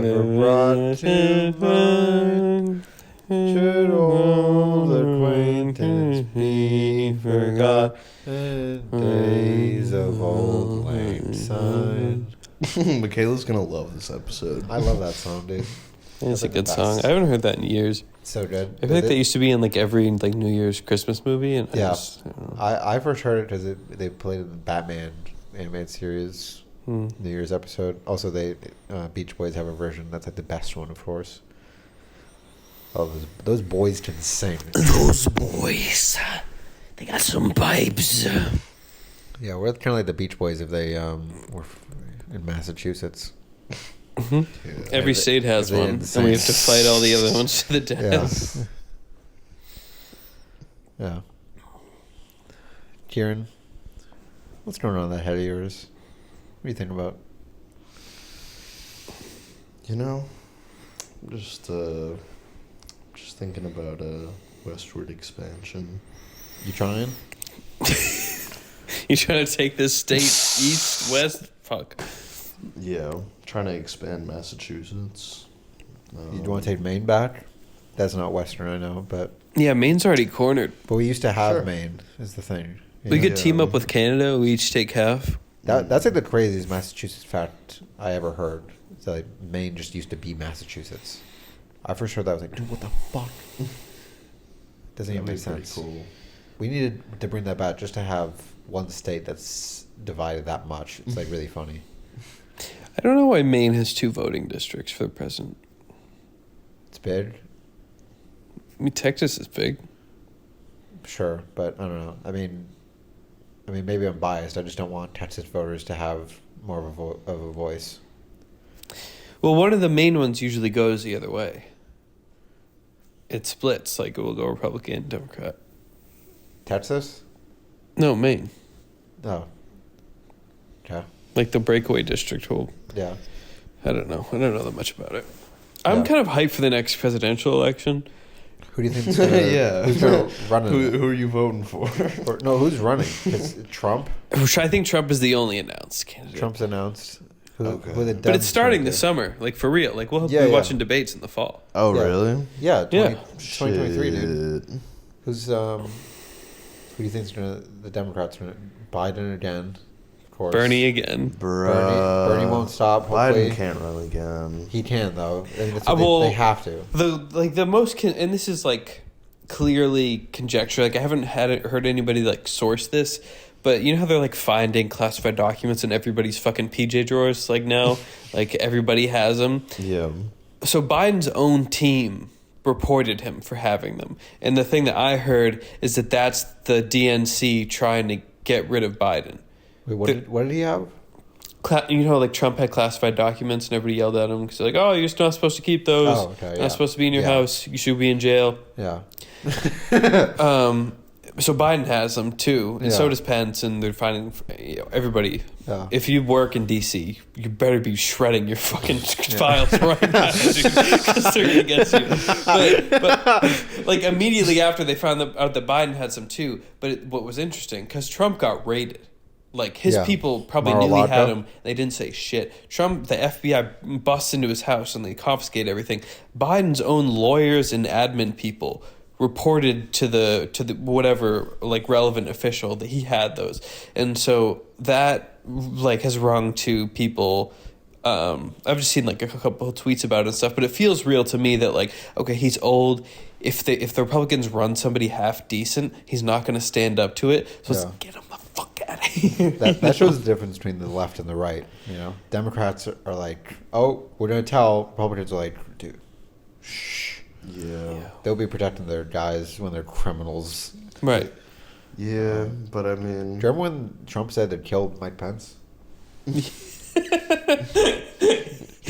never brought to mind? Should old acquaintance be forgot and days of Old Lane Sign? Michaela's gonna love this episode. I love that song, dude. It's a That's good the song. best. I haven't heard that in years. It's so good. I feel like that used to be in like every like New Year's Christmas movie, and Yeah. I don't know. I first heard it because they played it in the Batman animated series New Year's episode. Also, they Beach Boys have a version that's like the best one, of course. Oh, those boys can sing. Those boys, they got some pipes. Yeah, we're kind of like the Beach Boys if they were in Massachusetts. Every state has They're one, and insane. we have to fight all the other ones to the death. Yeah. Yeah. Kieran, what's going on in that head of yours? What do you think about? You know, just thinking about westward expansion. You trying? You trying to take this state east, west? Fuck. Yeah, trying to expand Massachusetts. You want to take Maine back? That's not Western, I know, but Yeah, Maine's already cornered. we used to have Sure. Maine. Is the thing. You We know? could team up with Canada. We each take half. That's like the craziest Massachusetts fact I ever heard. It's like Maine just used to be Massachusetts. I first heard that I was like, dude, what the fuck? Doesn't even make That'd be sense. pretty cool. We needed to bring that back just to have one state that's divided that much. It's like really funny. I don't know why Maine has 2 voting districts for the president. It's big, I mean, Texas is big. sure, but I don't know. I mean, maybe I'm biased. I just don't want Texas voters to have more of a voice. Well, one of the main ones usually goes the other way. It splits, like it will go Republican, Democrat. Texas? No, Maine. Oh. Okay. Like the breakaway district will. Yeah. I don't know. I don't know that much about it. I'm Yeah. kind of hyped for the next presidential election. Who do you think's gonna, Yeah. who's gonna run in it? Who are you voting for? No, who's running? 'Cause Trump. Which I think Trump is the only announced candidate. Trump's announced. Who, Okay. who the But it's Dems starting gonna this do? summer, like for real. Like we'll Yeah, be yeah. watching debates in the fall. Oh, Yeah. really? Yeah, 2023, Shit. dude. Who's who do you think's gonna the Democrats gonna Biden again? Of course. Bernie again. Bernie won't stop. Hopefully, Biden can't run again. he can though. I mean, that's I what will- they have to. The most and this is like clearly conjecture. Like I haven't heard anybody like source this, but you know how they're like finding classified documents in everybody's fucking PJ drawers like now, like everybody has them. Yeah. So Biden's own team reported him for having them, and the thing that I heard is that that's the DNC trying to get rid of Biden. Wait, The- what did he have? You know, like Trump had classified documents, and everybody yelled at him because like, "Oh, you're not supposed to keep those. Oh, okay, yeah. Not supposed to be in your Yeah. house. You should be in jail." Yeah. So Biden has them too, and so Yeah. does Pence, and they're finding everybody. Yeah. If you work in DC, you better be shredding your fucking files right now, because they're gonna get you. But like immediately after they found out that Biden had some too. But what was interesting, because Trump got raided. Like his Yeah. people probably knew he had Mar-a-Lago. him. They didn't say shit. Trump, the FBI busts into his house and they confiscate everything. Biden's own lawyers and admin people reported to the whatever like relevant official that he had those, and so that like has rung to people. I've just seen like a couple of tweets about it and stuff, but it feels real to me that like, okay, he's old. If the Republicans run somebody half decent, he's not going to stand up to it. So Yeah. let's get him the fuck out of here. That shows the difference between the left and the right. You know, Democrats are like, oh, we're gonna tell. Republicans are like, dude, shh. Yeah. They'll be protecting their guys when they're criminals. Right. Yeah, but I mean, Do you remember when Trump said they'd killed Mike Pence? Do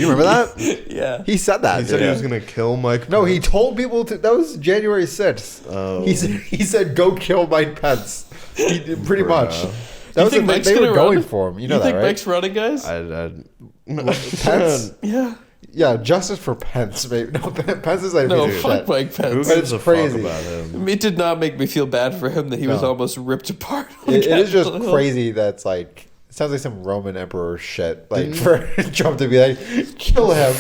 you remember that? Yeah. He said that. he said he dude. was gonna kill Mike. No, he Pence. told people to. That was January 6th. Oh. He said, go kill Mike Pence. He did pretty Bruh. much. That was think the, Mike's they were gonna going run? for him. You You know that, think right? Mike's running, guys? Pence? Yeah. Yeah, justice for Pence. Maybe. No, Pence is like a No, piece of fuck shit. Mike Who Pence. But gives it's a crazy. fuck about him? It did not make me feel bad for him that he was No. almost ripped apart. on It is just Capitol Hill. crazy. That's like it sounds like some Roman emperor shit. Like for Trump to be like, kill him,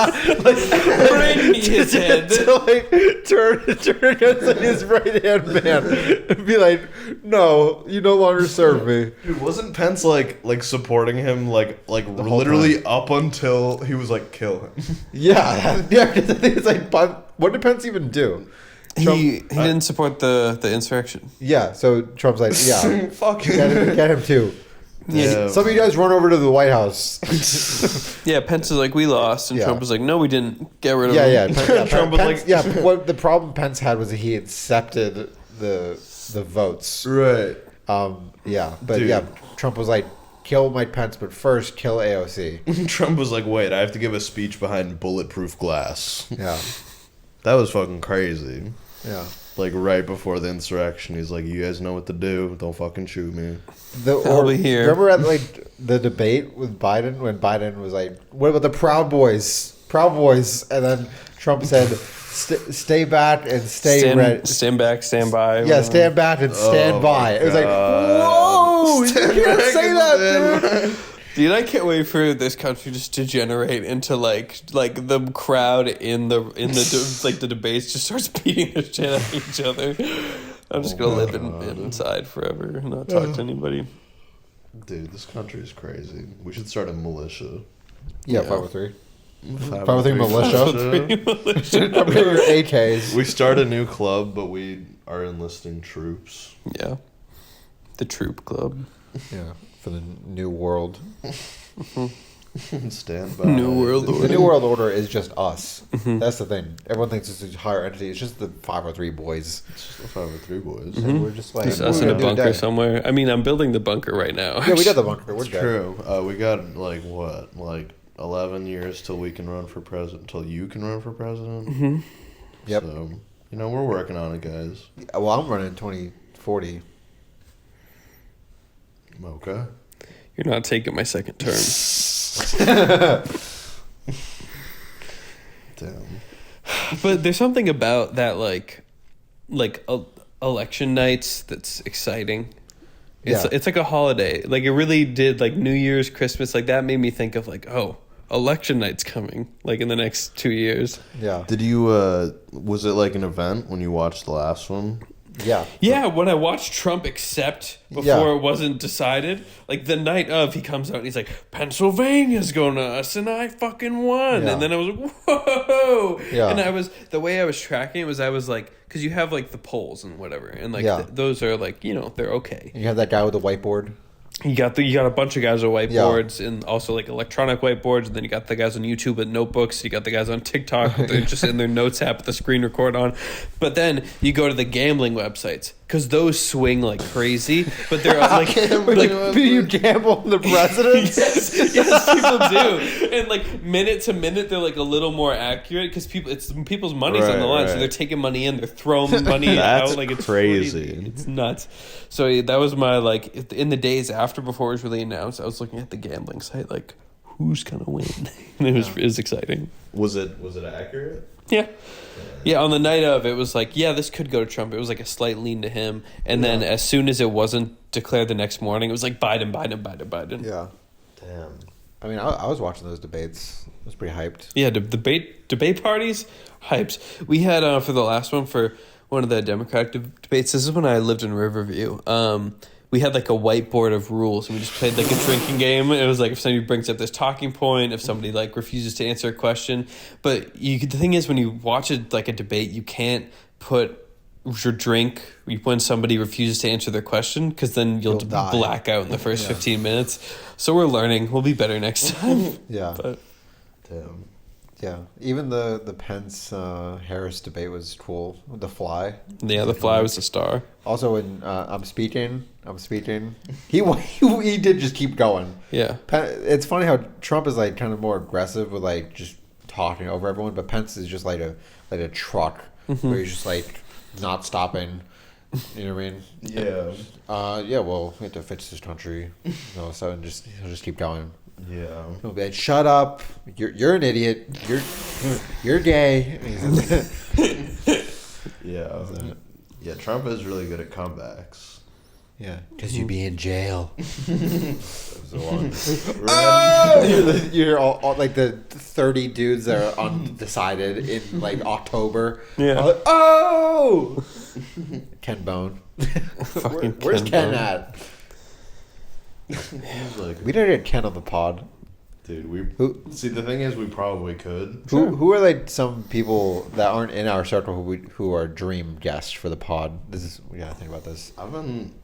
Bring me his head. to like turn against his right hand man and be like, no, you no longer serve me. Dude, wasn't Pence like supporting him like whole literally up until he was like kill him? Yeah, yeah. Because I think it's like, what did Pence even do? He didn't support the insurrection. Yeah, so Trump's like, yeah, Fuck get him too. Yeah. Some of you guys run over to the White House. Yeah, Pence is like, we lost, and Yeah. Trump was like, no, we didn't. Get rid of Yeah, him. yeah. Trump was Pence, like- yeah. What the problem Pence had was that he accepted the votes. Right. Yeah, but Dude. yeah, Trump was like, kill Mike Pence, but first kill AOC. Trump was like, wait, I have to give a speech behind bulletproof glass. Yeah, That was fucking crazy. yeah. Like right before the insurrection, he's like, "You guys know what to do. Don't fucking shoot me." I'll be here. Remember at like the debate with Biden when Biden was like, "What about the Proud Boys? Proud Boys?" And then Trump said, "Stay back and stay ready." Stand back, stand by. Yeah, whatever. stand back and stand Oh by. my It was like, God. whoa, you Stand can't back say and that, stand dude. Dude, I can't wait for this country just to degenerate into like the crowd in the like the debates just starts beating the shit out of each other. I'm just gonna live inside forever and not talk to anybody. Dude, this country is crazy. We should start a militia. Yeah, Yeah. 503. 503 militia. Come get your AKs. We start a new club, but we are enlisting troops. Yeah, the Troop Club. Yeah, for the new world. Stand by. New World The Order. new world order is just us. That's the thing. Everyone thinks it's a higher entity. It's just the 503 boys. It's just the 503 boys. And we're just like, Just we're us in a gonna do bunker day. somewhere. I mean, I'm building the bunker right now. Yeah, we did the bunker. We're It's dead. true. We got like what, like 11 years till we can run for president. Till you can run for president. Mm-hmm. Yep. So we're working on it, guys. Well, I'm running 2040. Okay. You're not taking my second term. Damn. But there's something about that, like election nights that's exciting. Yeah. It's like a holiday. Like it really did. Like New Year's, Christmas, like that made me think of like, oh, election night's coming. Like in the next 2 years. Yeah. Did you? Was it like an event when you watched the last one? Yeah. Yeah, when I watched Trump accept before Yeah. it wasn't decided, like the night of, he comes out and he's like, Pennsylvania's going to us, and I fucking won. Yeah. And then I was like, whoa. Yeah. And the way I was tracking it was, I was like, because you have like the polls and whatever, and like Yeah. those are like, they're okay. And you have that guy with the whiteboard. You got a bunch of guys with whiteboards and also like electronic whiteboards, and then you got the guys on YouTube with notebooks. You got the guys on TikTok with just in their notes app with the screen record on. But then you go to the gambling websites because those swing like crazy. But they're like, Do you gamble on the presidents? yes, people do. And like minute to minute, they're like a little more accurate because people's money's on the Right, line, so right. they're taking money in, they're throwing money That's out. Like it's crazy. It's nuts. So that was my like in the days after before it was really announced. I was looking at the gambling site like, who's gonna win? And it was exciting. Was it accurate? Yeah. Yeah, on the night of, it was like, yeah, this could go to Trump. It was like a slight lean to him. And then as soon as it wasn't declared the next morning, it was like Biden. Yeah. Damn. I mean, I was watching those debates. I was pretty hyped. Yeah, debate parties, hypes. We had, for the last one, for one of the Democratic debates, this is when I lived in Riverview. We had like a whiteboard of rules, and we just played like a drinking game. It was like if somebody brings up this talking point, if somebody like refuses to answer a question. But the thing is, when you watch it like a debate, you can't put your drink when somebody refuses to answer their question, because then you'll die. black out in the first Yeah. 15 minutes. So we're learning. We'll be better next time. Yeah. But Damn. Yeah. Even the Pence Harris debate was cool. The fly. yeah, the fly was a star. Also, when I'm speaking, he did just keep going. Yeah. It's funny how Trump is like kind of more aggressive with like just talking over everyone, but Pence is just like a truck where he's just like not stopping. You know what I mean? Yeah. Yeah. Well, we have to fix this country. So he'll just keep going. Yeah. He'll be like, "Shut up! You're an idiot. You're gay." Yeah. Yeah, Trump is really good at comebacks. Yeah, because you'd be in jail. Oh! You're all like the 30 dudes that are undecided in like October. Yeah. Are like, oh! Ken Bone. Fucking Where's Ken Bone. at? He's like, We didn't get Ken on the pod. dude, Who- see, the thing is, we probably could. Who are like some people that aren't in our circle who are dream guests for the pod? We gotta think about this. I've been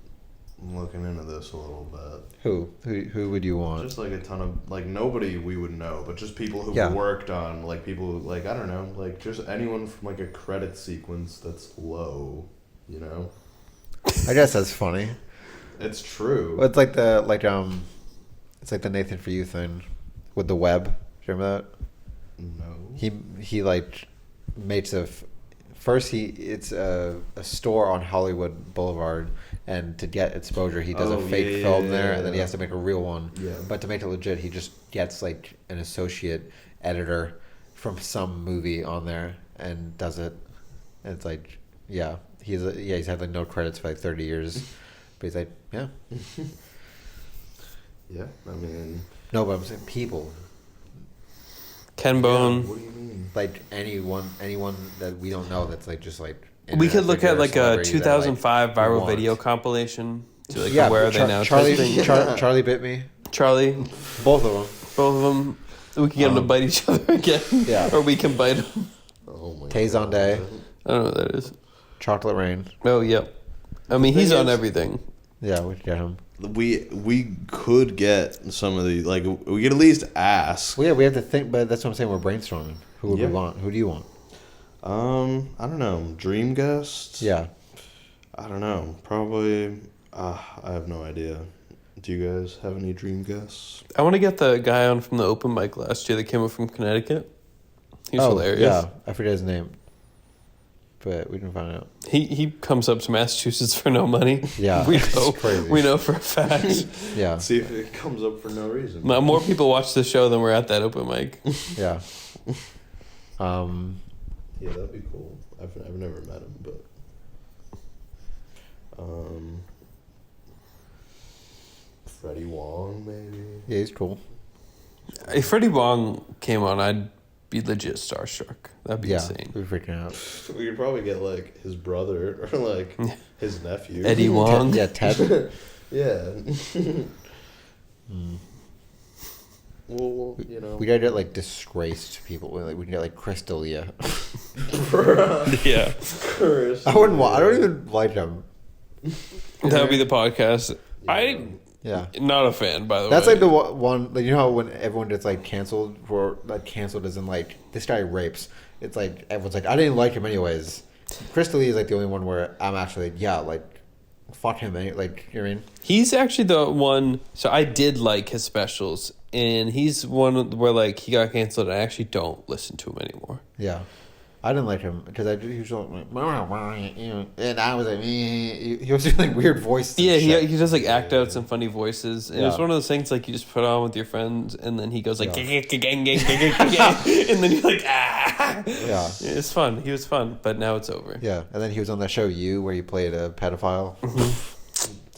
looking into this a little bit. Who would you want? Just like a ton of, like, nobody we would know, but just people who Yeah. worked on, like, people, like, I don't know, like, just anyone from, like, a credit sequence that's low, you know? I guess that's funny. It's true. Well, it's like it's like the Nathan For You thing with the web. Do you remember that? No. He like makes it's a store on Hollywood Boulevard, and to get exposure he does a Oh, fake yeah, film yeah, there, yeah, and then he yeah. has to make a real one. Yeah. But to make it legit, he just gets like an associate editor from some movie on there and does it. And it's like, yeah, he's had like no credits for like 30 years, but he's like, yeah. Yeah, I mean... No, but I'm saying people. Ken Bone. Yeah, what do you mean? Like anyone that we don't know that's like just like We could internet look figure at or like a celebrity that, 2005 we viral want. video compilation. To like Yeah, where are they now? Charlie, Tristan? Charlie bit me. Charlie, Both of them. both of them. We can get them to bite each other again. Yeah. Or we can bite them. Oh my Tazon Day. I don't know what that is. Chocolate Rain. Oh, yep. I mean, he's thing on is- everything. Yeah, we could get him. We could get some of the, like, we could at least ask. Well, yeah, we have to think, but that's what I'm saying. We're brainstorming. Who would Yeah. we want? Who do you want? I don't know. Dream guest? Yeah. I don't know. Probably. I have no idea. Do you guys have any dream guests? I want to get the guy on from the open mic last year that came up from Connecticut. He's hilarious. Yeah, I forget his name, but we can find out. He comes up to Massachusetts for no money. Yeah, we it's know. crazy. We know for a fact. Yeah, See if it comes up for no reason. More people watch the show than we're at that open mic. yeah. Yeah, that'd be cool. I've never met him, but. Freddie Wong, maybe. Yeah, he's cool. If Freddie Wong came on, I'd be legit starstruck. That'd be Yeah, insane. we're freaking out. We could probably get like his brother or like his nephew. Eddie Wong. Yeah, Ted. Yeah. Well, you know. We gotta get like disgraced people. We can get like Chris D'Elia. Yeah. I wouldn't want. I don't even like him. That would be the podcast. I'm Yeah. not a fan, by the That's way. like the one. Like, you know how when everyone gets like canceled for like canceled isn't like this guy rapes. It's like everyone's like I didn't like him anyways. Chris D'Elia is like the only one where I'm actually like, yeah, like fuck him. Like, you know what I mean? He's actually the one. So I did like his specials, and he's one where like he got canceled. And I actually don't listen to him anymore. Yeah. I didn't like him because he was like, and I was like, he was doing like weird voices. and Yeah, shit. he does like act out some funny voices, and it's Yeah. one of those things like you just put on with your friends, and then he goes like, Yeah. gang, and then you're like, ah. Yeah. It's fun. He was fun, but now it's over. Yeah, and then he was on that show You where he played a pedophile.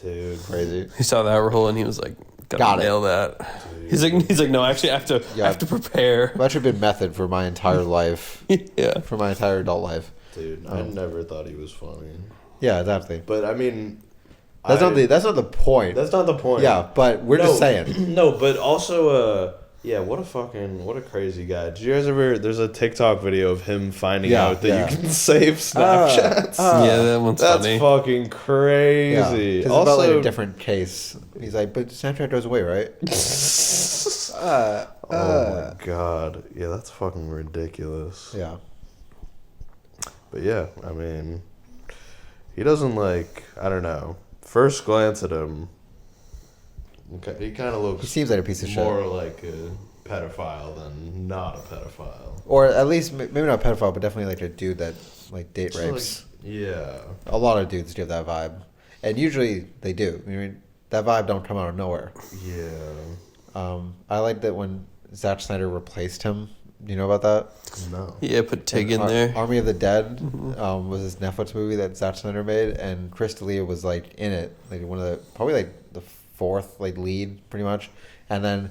Dude. Crazy. He saw that role, and he was like, Got gotta it. nail that. He's like, no, actually, I have to prepare. That should have been method for my entire life, Yeah. for my entire adult life. Dude, I never thought he was funny. Yeah, exactly. But I mean, That's not the point. That's not the point. Yeah, but we're just saying. No, but also, yeah, what a crazy guy. Did you guys ever? There's a TikTok video of him finding Yeah, out that yeah. you can save Snapchats. Yeah, that one's That's funny. fucking Yeah, crazy. 'cause it's about like a different case. He's like, but Snapchat goes away, right? Oh my god, yeah, that's fucking ridiculous. Yeah. But yeah, I mean, he doesn't like. I don't know. First glance at him, he kind of looks. He seems like a piece of shit. more like a pedophile than not a pedophile. Or at least maybe not pedophile, but definitely like a dude that like date Just rapes. like, yeah. A lot of dudes give that vibe, and usually they do. I mean, that vibe don't come out of nowhere. Yeah. I like that when Zack Snyder replaced him. Do you know about that? No. Yeah, put Tig in Ar- there. Army of the Dead was this Netflix movie that Zack Snyder made, and Chris D'Elia was like in it, like one of the probably like the fourth like lead, pretty much. And then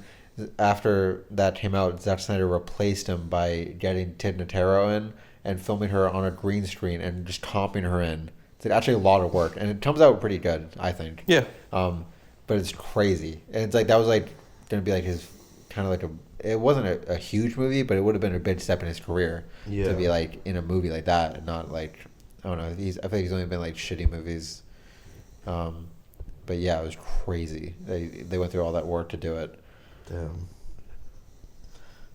after that came out, Zack Snyder replaced him by getting Tig Notaro in and filming her on a green screen and just comping her in. It's like actually a lot of work, and it comes out pretty good, I think. Yeah. But it's crazy. And it's like that was like gonna be like his kind of like a. It wasn't a huge movie, but it would have been a big step in his career Yeah. to be like in a movie like that, and not like I don't know. I feel like he's only been like shitty movies. But yeah, it was crazy. They went through all that work to do it. Damn.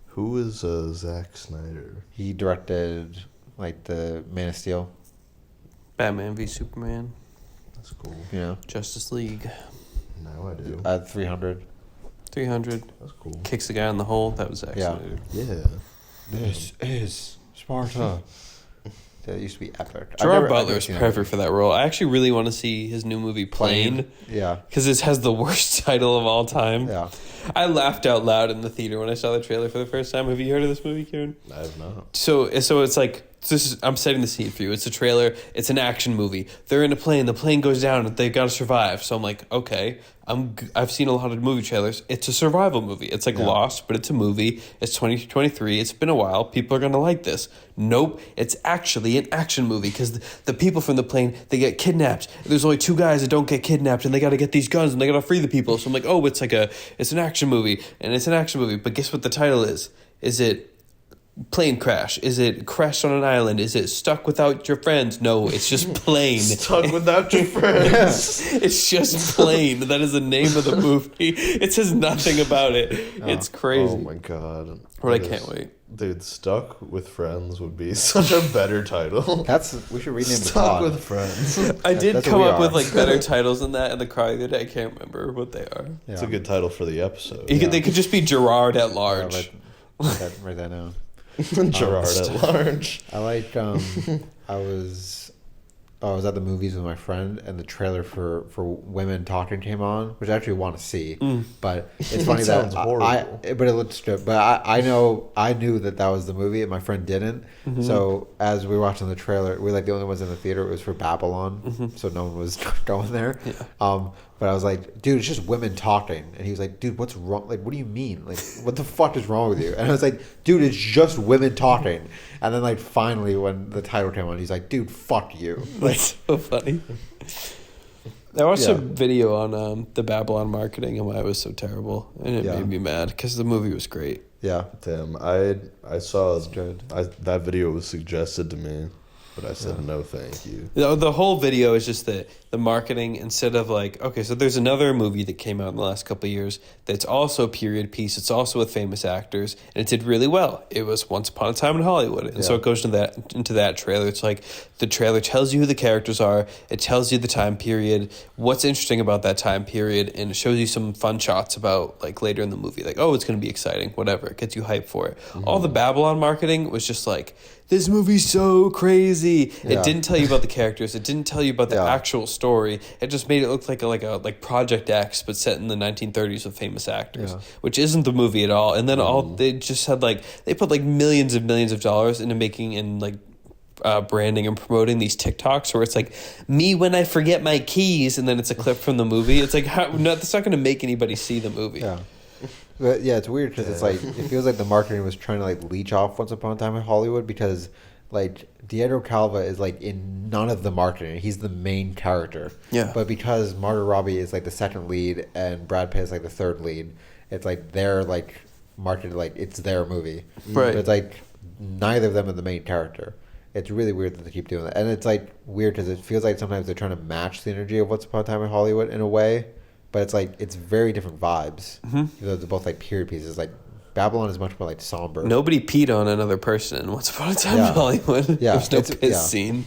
Who is Zack Snyder? He directed like the Man of Steel, Batman v Superman, That's cool. you know, Justice League, Now I do. 300. 300. That's cool. Kicks the guy in the hole. That was Yeah. actually. Yeah. This is Sparta. That used to be epic. Gerard Butler is seen that perfect for that role. I actually really want to see his new movie, Plane, movie. Yeah, because it has the worst title of all time. yeah. I laughed out loud in the theater when I saw the trailer for the first time. Have you heard of this movie, Kieran? I have not. So it's like I'm setting the scene for you. It's a trailer. It's an action movie. They're in a plane. The plane goes down, and they got to survive. So I'm like, okay, I've seen a lot of movie trailers. It's a survival movie. It's like Yeah. Lost, but it's a movie. It's 2023. It's been a while. People are gonna like this. Nope, it's actually an action movie because the people from the plane, they get kidnapped. There's only two guys that don't get kidnapped, and they got to get these guns and they got to free the people. So I'm like, oh, it's an action movie, and it's an action movie. But guess what the title is? Is it plane crash? Is it crashed on an island? Is it stuck without your friends? No, it's just plane. Stuck without your friends. It's just plane. That is the name of the movie. It says nothing about it. It's crazy. Oh my god. But I That can't is- wait. Dude, Stuck with Friends would be such a better title. We should rename the Stuck pod. with Friends. I did That's what come we up with are. like better titles than that in the car the other day. I can't remember what they are. Yeah. It's a good title for the episode. They could just be Gerard at Yeah, large. write that down. Gerard at large. I like. I was at the movies with my friend, and the trailer for Women Talking came on, which I actually want to see. But it's funny that sounds horrible. but it looks good. But I knew that was the movie, and my friend didn't. So as we were watching the trailer, we were like the only ones in the theater. It was for Babylon, so no one was going there. Yeah. But I was like, dude, it's just women talking. And he was like, dude, what's wrong? Like, what do you mean? Like, what the fuck is wrong with you? And I was like, dude, it's just women talking. And then, like, finally, when the title came on, he's like, dude, fuck you. Like, That's so funny. I watched Yeah. a video on the Babylon marketing and why it was so terrible, and it Yeah. made me mad because the movie was great. yeah. Damn, I saw good. that video was suggested to me, but I said no, thank you. The whole video is just the marketing instead of like, okay, so there's another movie that came out in the last couple of years that's also a period piece. It's also with famous actors, and it did really well. It was Once Upon a Time in Hollywood, and so Yeah. it goes into that trailer. It's like the trailer tells you who the characters are. It tells you the time period, what's interesting about that time period, and it shows you some fun shots about like later in the movie, like, oh, it's going to be exciting, whatever. It gets you hyped for it. All the Babylon marketing was just like, this movie's so crazy. Yeah. It didn't tell you about the characters. It didn't tell you about the Yeah. actual story. It just made it look like Project X, but set in the 1930s with famous actors, Yeah. which isn't the movie at all. And then they just had they put like millions of dollars into making and like branding and promoting these TikToks where it's like me when I forget my keys, and then it's a clip from the movie. It's like that's not going to make anybody see the movie. Yeah. But yeah, it's weird because it's like, it feels like the marketing was trying to like leech off Once Upon a Time in Hollywood because like Diego Calva is like in none of the marketing. He's the main character. Yeah. But because Margot Robbie is like the second lead and Brad Pitt is like the third lead, it's like they're like marketed like it's their movie. Right. But it's like neither of them are the main character. It's really weird that they keep doing that. And it's like weird because it feels like sometimes they're trying to match the energy of Once Upon a Time in Hollywood in a way. But it's like, it's very different vibes. Even though they're both like period pieces. Like Babylon is much more like somber. Nobody peed on another person in Once Upon a Time Yeah. in Hollywood. Yeah, There's no it's- piss yeah. scene.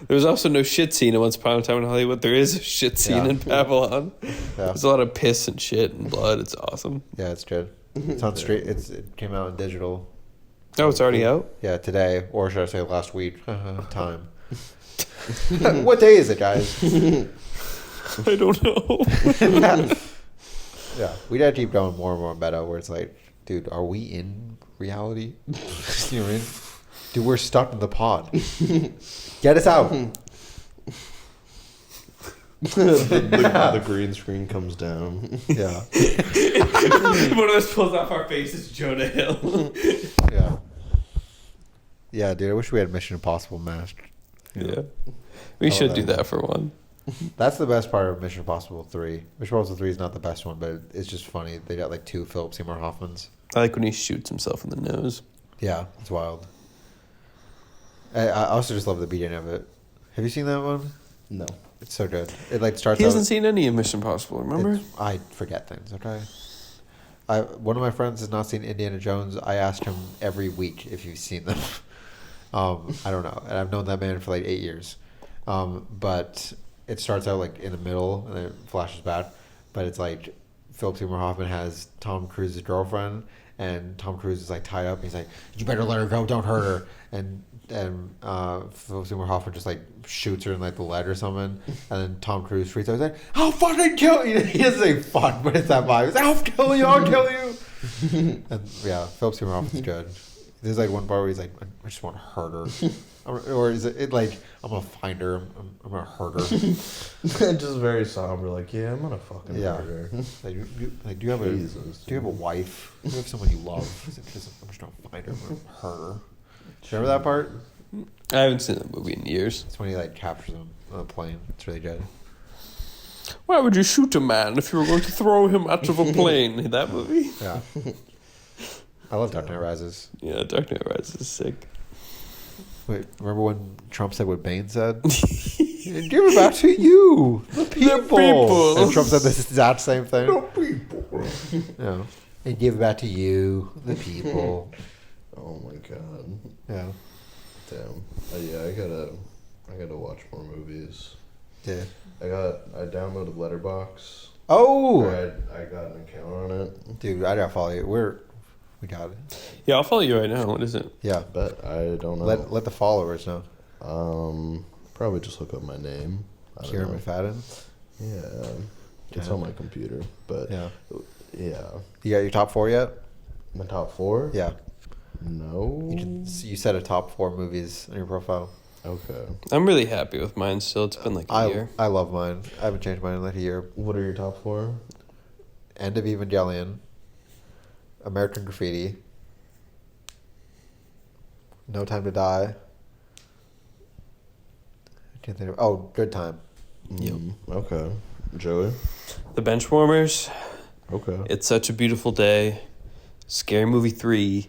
There was also no shit scene in Once Upon a Time in Hollywood. There is a shit scene Yeah. in Babylon. Yeah. There's a lot of piss and shit and blood. It's awesome. Yeah, it's good. It's on straight. It came out in digital. Oh, it's already out? Yeah, today, or should I say last week? Time. What day is it, guys? I don't know. Yeah, we gotta keep going more and more meta. Where it's like, dude, are we in reality? You know what I mean? Dude, we're stuck in the pod. Get us out. The green screen comes down. Yeah, One of us pulls off our faces, Jonah Hill. yeah, yeah, dude. I wish we had Mission Impossible mask. You know? Yeah. We should do that. that for one. That's the best part of Mission Impossible 3. Mission Impossible 3 is not the best one, but it's just funny. They got like 2 Philip Seymour Hoffmans. I like when he shoots himself in the nose. Yeah, it's wild. I also just love the beginning of it. Have you seen that one? No. It's so good. It like starts. He hasn't out, seen any of Mission Impossible, remember? I forget things. Okay. One of my friends has not seen Indiana Jones. I ask him every week if he's seen them. I don't know, and I've known that man for like 8 years. But it starts out like in the middle and then it flashes back. But it's like Philip Seymour Hoffman has Tom Cruise's girlfriend, and Tom Cruise is like tied up. And he's like, "You better let her go. Don't hurt her." And Philip Seymour Hoffman just like shoots her in like the leg or something. And then Tom Cruise freaks out. He's like, "I'll fucking kill you." He doesn't say fuck, but it's that vibe. He's like, "I'll kill you. I'll kill you." And yeah, Philip Seymour Hoffman's good. There's like one part where he's like, "I just want to hurt her." Or is it like, "I'm gonna find her. I'm gonna hurt her." Just very somber, like, yeah, I'm gonna fucking murder her. Do you have a Jesus, do you have a wife? Do you have someone you love? Is it just, I'm just gonna find her. I'm gonna hurt her. Remember that part? I haven't seen that movie in years. It's when he like captures him on a plane. It's really good. Why would you shoot a man if you were going to throw him out of a plane? That movie? Yeah. I love Dark Knight Rises. Yeah, Dark Knight Rises is sick. Wait, remember when Trump said what Bane said? Give it back to you, the people. people. And Trump said the exact same thing. The people. Yeah. And give it back to you, the people. Oh my god. Yeah. Damn. Yeah, I gotta watch more movies. Yeah. I downloaded Letterboxd. Oh, I got an account on it. dude, I gotta follow you. We got it. Yeah, I'll follow you right now. What is it? Yeah. But I don't know. Let the followers know. Probably just look up my name. Kieran McFadden. Yeah. It's Yeah. on my computer. But Yeah. yeah. You got your top 4 yet? My top 4? Yeah. No. You said a top 4 movies on your profile. Okay. I'm really happy with mine still. It's been like a year. I love mine. I haven't changed mine in like a year. What are your top 4? End of Evangelion. American Graffiti. No Time to Die. I can't think of. Oh, Good Time. Yep. Okay. Joey? The Benchwarmers. Okay. It's Such a Beautiful Day. Scary Movie 3.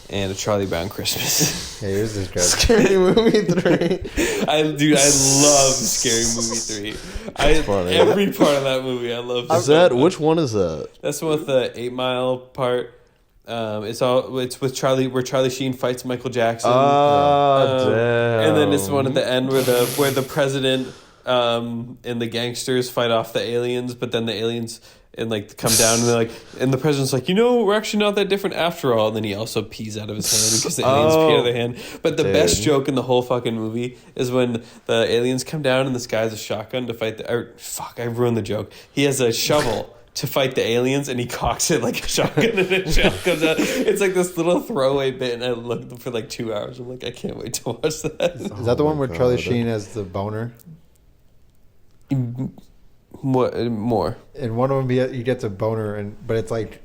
And A Charlie Brown Christmas. Yeah, yours is good. Scary Movie 3. I love Scary Movie 3. funny. Every part of that movie I love. Which one is that? That's the one with the 8 Mile part. It's with Charlie, where Charlie Sheen fights Michael Jackson. Damn. And then it's the one at the end where the president and the gangsters fight off the aliens, but then the aliens come down and they're like, and the president's like, we're actually not that different after all. And then he also pees out of his hand because the aliens pee out of their hand. But the best joke in the whole fucking movie is when the aliens come down and this guy has a shotgun to fight I ruined the joke. He has a shovel to fight the aliens, and he cocks it like a shotgun, and a shell comes out. It's like this little throwaway bit, and I looked for like 2 hours. I'm like, I can't wait to watch that. Is that the one where God. Charlie Sheen has the boner? What more? In one of them, he gets a boner, but it's like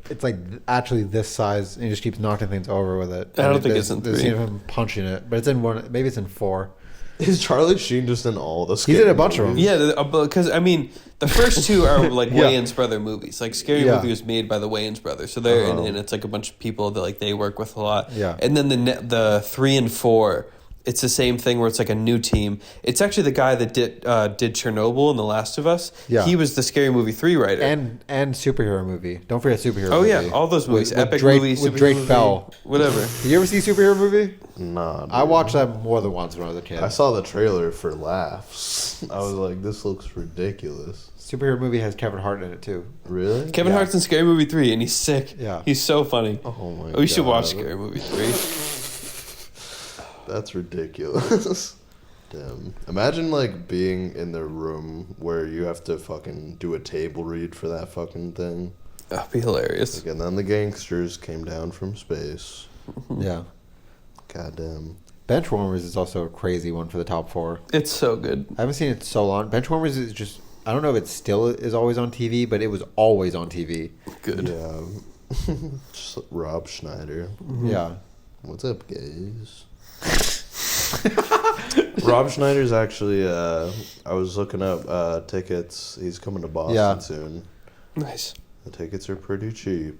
actually this size, and he just keeps knocking things over with it. I don't And think it's in there's 3. scene of him punching it, but it's in one. Maybe it's in 4. Is Charlie Sheen just in all the He's in a bunch of them. Yeah, because I mean, the first 2 are like Yeah. Wayans brother movies. Like Scary Yeah. Movie was made by the Wayans brothers, so they're in it, and it's like a bunch of people that they work with a lot. Yeah. And then the 3 and 4, it's the same thing where it's like a new team. It's actually the guy that did Chernobyl and The Last of Us. Yeah. He was the Scary Movie 3 writer. And superhero movie. Don't forget superhero Oh movie. yeah, all those movies, With epic Drake, movies, with superhero Drake movie, Bell. whatever. Did you ever see superhero movie? Nah. I dude. watched that more than once when I was a kid. I saw the trailer for laughs. I was like, this looks ridiculous. Superhero movie has Kevin Hart in it too. Really? Kevin Yeah. Hart's in Scary Movie 3, and he's sick. Yeah. He's so funny. Oh my god. We should watch Scary Movie 3. That's ridiculous. Damn. Imagine like being in the room where you have to fucking do a table read for that fucking thing. That'd be hilarious. Like, and then the gangsters came down from space. Yeah. Goddamn. Benchwarmers is also a crazy one for the top 4. It's so good. I haven't seen it so long. Benchwarmers is just, I don't know if it still is always on TV, but it was always on TV. Good. Yeah. Just Rob Schneider. Yeah. What's up, guys? Rob Schneider's actually, I was looking up tickets. He's coming to Boston soon. Nice. The tickets are pretty cheap.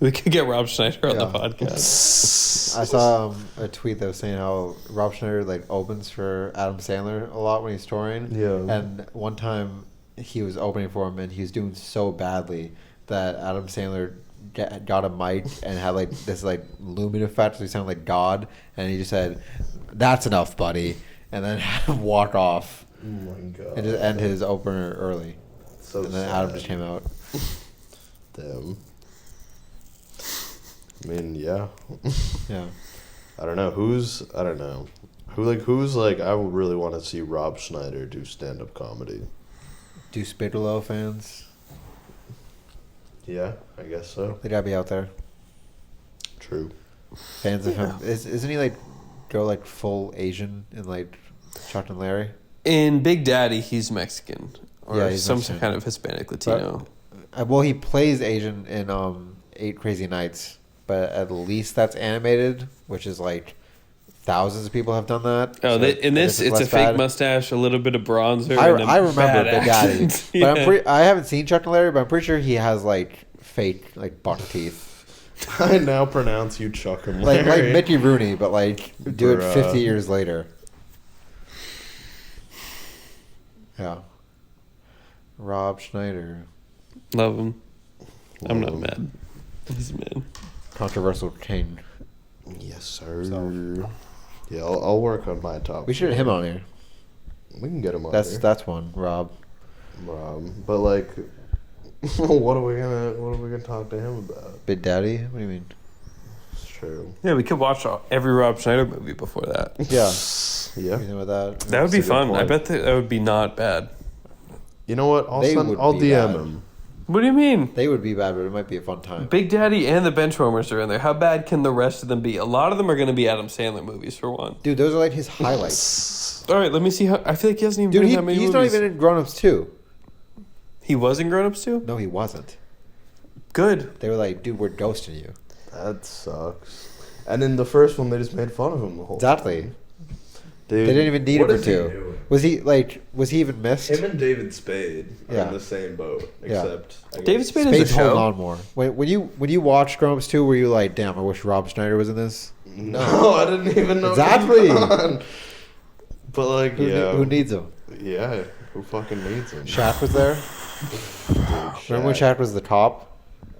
We could get Rob Schneider on the Yeah. podcast. I saw a tweet that was saying how Rob Schneider like opens for Adam Sandler a lot when he's touring. Yeah. And one time he was opening for him and he was doing so badly that Adam Sandler got a mic and had like this like looming effect so he sounded like God, and he just said, "That's enough, buddy," and then had him walk off Oh my god. and just end his opener early. So And then sad. Adam just came out. Damn. I mean, yeah. Yeah. I don't know. I don't know. Who's like, I would really want to see Rob Schneider do stand-up comedy. Do Spitalo fans? Yeah, I guess so. They gotta be out there. True. Fans of him. Isn't he like go like full Asian in like Chuck and Larry? In Big Daddy, he's Mexican. Or Yeah, he's some Mexican. kind of Hispanic Latino. Well, he plays Asian in 8 Crazy Nights, but at least that's animated, which is like thousands of people have done that. Oh, So in this, it's a less fake bad. mustache, a little bit of bronzer. I, and a I remember bad Big Daddy, accent. but I haven't seen Chuck and Larry, but I'm pretty sure he has like fake like buck teeth, I now pronounce you Chuck and like Larry. Mickey Rooney, but like do it For, 50 years later. Yeah. Rob Schneider, Love him. I'm not Love him. mad. He's mad. controversial king. Yes, sir. So- Yeah, I'll work on my top. We should get him on here. We can get him on That's one, Rob. But like, what are we gonna talk to him about? Big Daddy? What do you mean? It's true. Yeah, we could watch every Rob Schneider movie before that. Yeah. Yeah. You know what that? That would be That's a good fun. I point. bet that would be not bad. You know what? I'll They would I'll be DM bad. him. What do you mean? They would be bad, but it might be a fun time. Big Daddy and the Benchwarmers are in there. How bad can the rest of them be? A lot of them are going to be Adam Sandler movies, for one. Dude, those are like his highlights. All right, let me see how. I feel like he hasn't even Dude, been in that many he's movies. not even in Grown Ups 2. He was in Grown Ups too? No, he wasn't. Good. They were like, dude, we're ghosting you. That sucks. And in the first one, they just made fun of him the whole Exactly. time. They didn't even need what him for is he 2. doing? Was he even missed? Him and David Spade are Yeah. in the same boat, Yeah. except I guess- David Spade is Spade's a show. holding on more. When you watched Grown Ups 2, were you like, damn, I wish Rob Schneider was in this? No, I didn't even know. Exactly. But like, Who needs him? Yeah, who fucking needs him? Shaq was there. Dude, Remember when Shaq was the top?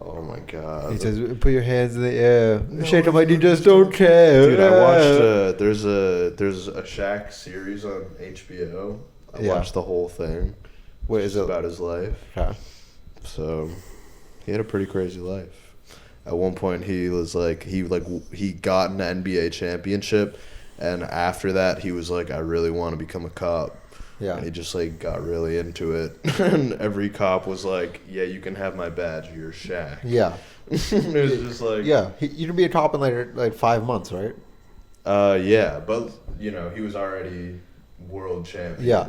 Oh my god. He says, "Put your hands in the air, shake them like you just don't care." Dude, I watched. There's a Shaq series on HBO. I Yeah. watched the whole thing. What is Just it about his life? Okay. So, he had a pretty crazy life. At one point, he got an NBA championship, and after that, he was like, "I really want to become a cop." Yeah. And he just like got really into it, and every cop was like, "Yeah, you can have my badge. You're Shaq." Yeah. It was just like, Yeah. You can be a cop in like 5 months, right? yeah, but you know, he was already world champion. Yeah.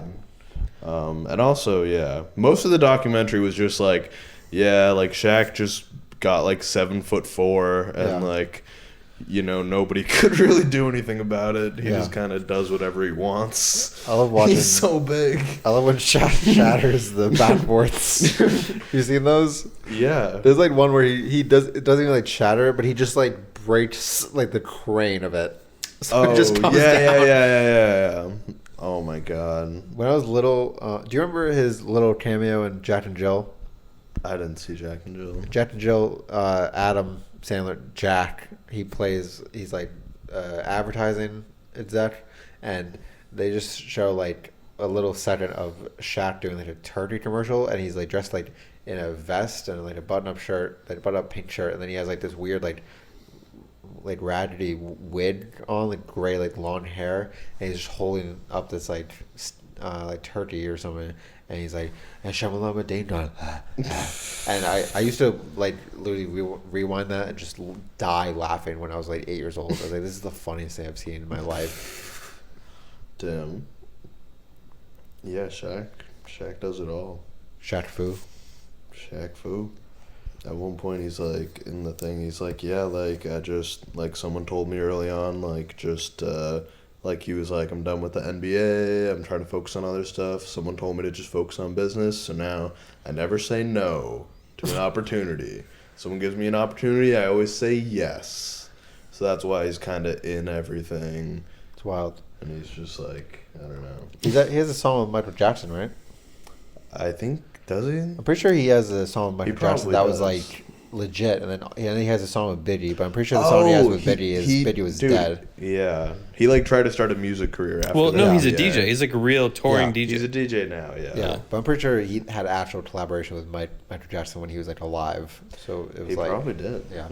And also, yeah, most of the documentary was just like, yeah, like Shaq just got like 7'4", and Yeah. like, you know, nobody could really do anything about it. He Yeah. just kind of does whatever he wants. I love watching. He's so big. I love when Shaq shatters the backboards. You seen those? Yeah. There's like one where it doesn't even like shatter it, but he just like breaks like the crane of it. So Oh, it just comes yeah, down. yeah. Oh my god, When I was little, do you remember his little cameo in Jack and Jill? I didn't see Jack and Jill. Jack and Jill, Adam Sandler, Jack. He's like advertising exec, and they just show like a little second of Shaq doing like a turkey commercial, and he's like dressed like in a vest and like a button-up shirt, like button-up pink shirt, and then he has like this weird like raggedy wig on, like gray like long hair, and he's just holding up this like turkey or something, and he's like, and shamalama ding dong, and I used to like literally rewind that and just die laughing when I was like 8 years old. I was like, this is the funniest thing I've seen in my life. Damn. Yeah, Shaq does it all. Shaq Fu. Shaq Fu. At one point, he's like, in the thing, he's like, yeah, like, I just, like, someone told me early on, like, just, like, he was like, I'm done with the NBA, I'm trying to focus on other stuff. Someone told me to just focus on business, so now I never say no to an opportunity. Someone gives me an opportunity, I always say yes. So that's why he's kind of in everything. It's wild. And he's just like, I don't know. He has a song with Michael Jackson, right? I think, does he? I'm pretty sure he has a song with He Michael Jackson probably that was does. like legit, and then he has a song with Biddy, but I'm pretty sure the song he has with Biddy is Biddy was dude, dead. Yeah. He, like, tried to start a music career after Well, that. no, he's a Yeah. DJ. He's like a real touring Yeah. DJ. He's a DJ now, yeah. Yeah, but I'm pretty sure he had actual collaboration with Michael Jackson when he was like alive. So it was He like probably did. yeah,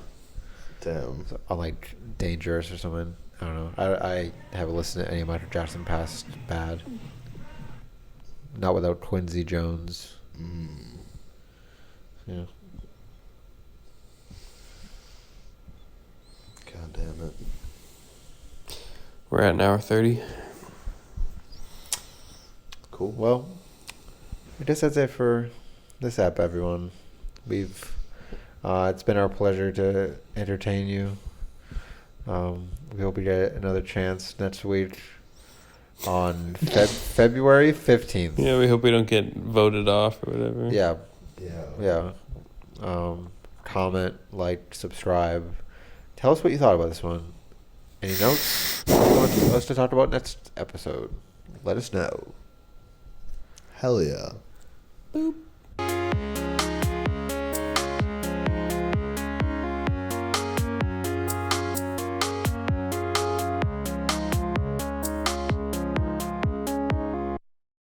Damn. on like Dangerous or something. I don't know. I haven't listened to any Michael Jackson past Bad. Not without Quincy Jones. Yeah. God damn it. We're at an hour 30. Cool. Well, I guess that's it for this app, everyone. We've it's been our pleasure to entertain you. We hope we get another chance next week on February 15th. Yeah, we hope we don't get voted off or whatever. Yeah, Yeah. yeah. Comment, like, subscribe. Tell us what you thought about this one. Any notes you want us to talk about next episode? Let us know. Hell yeah. Boop.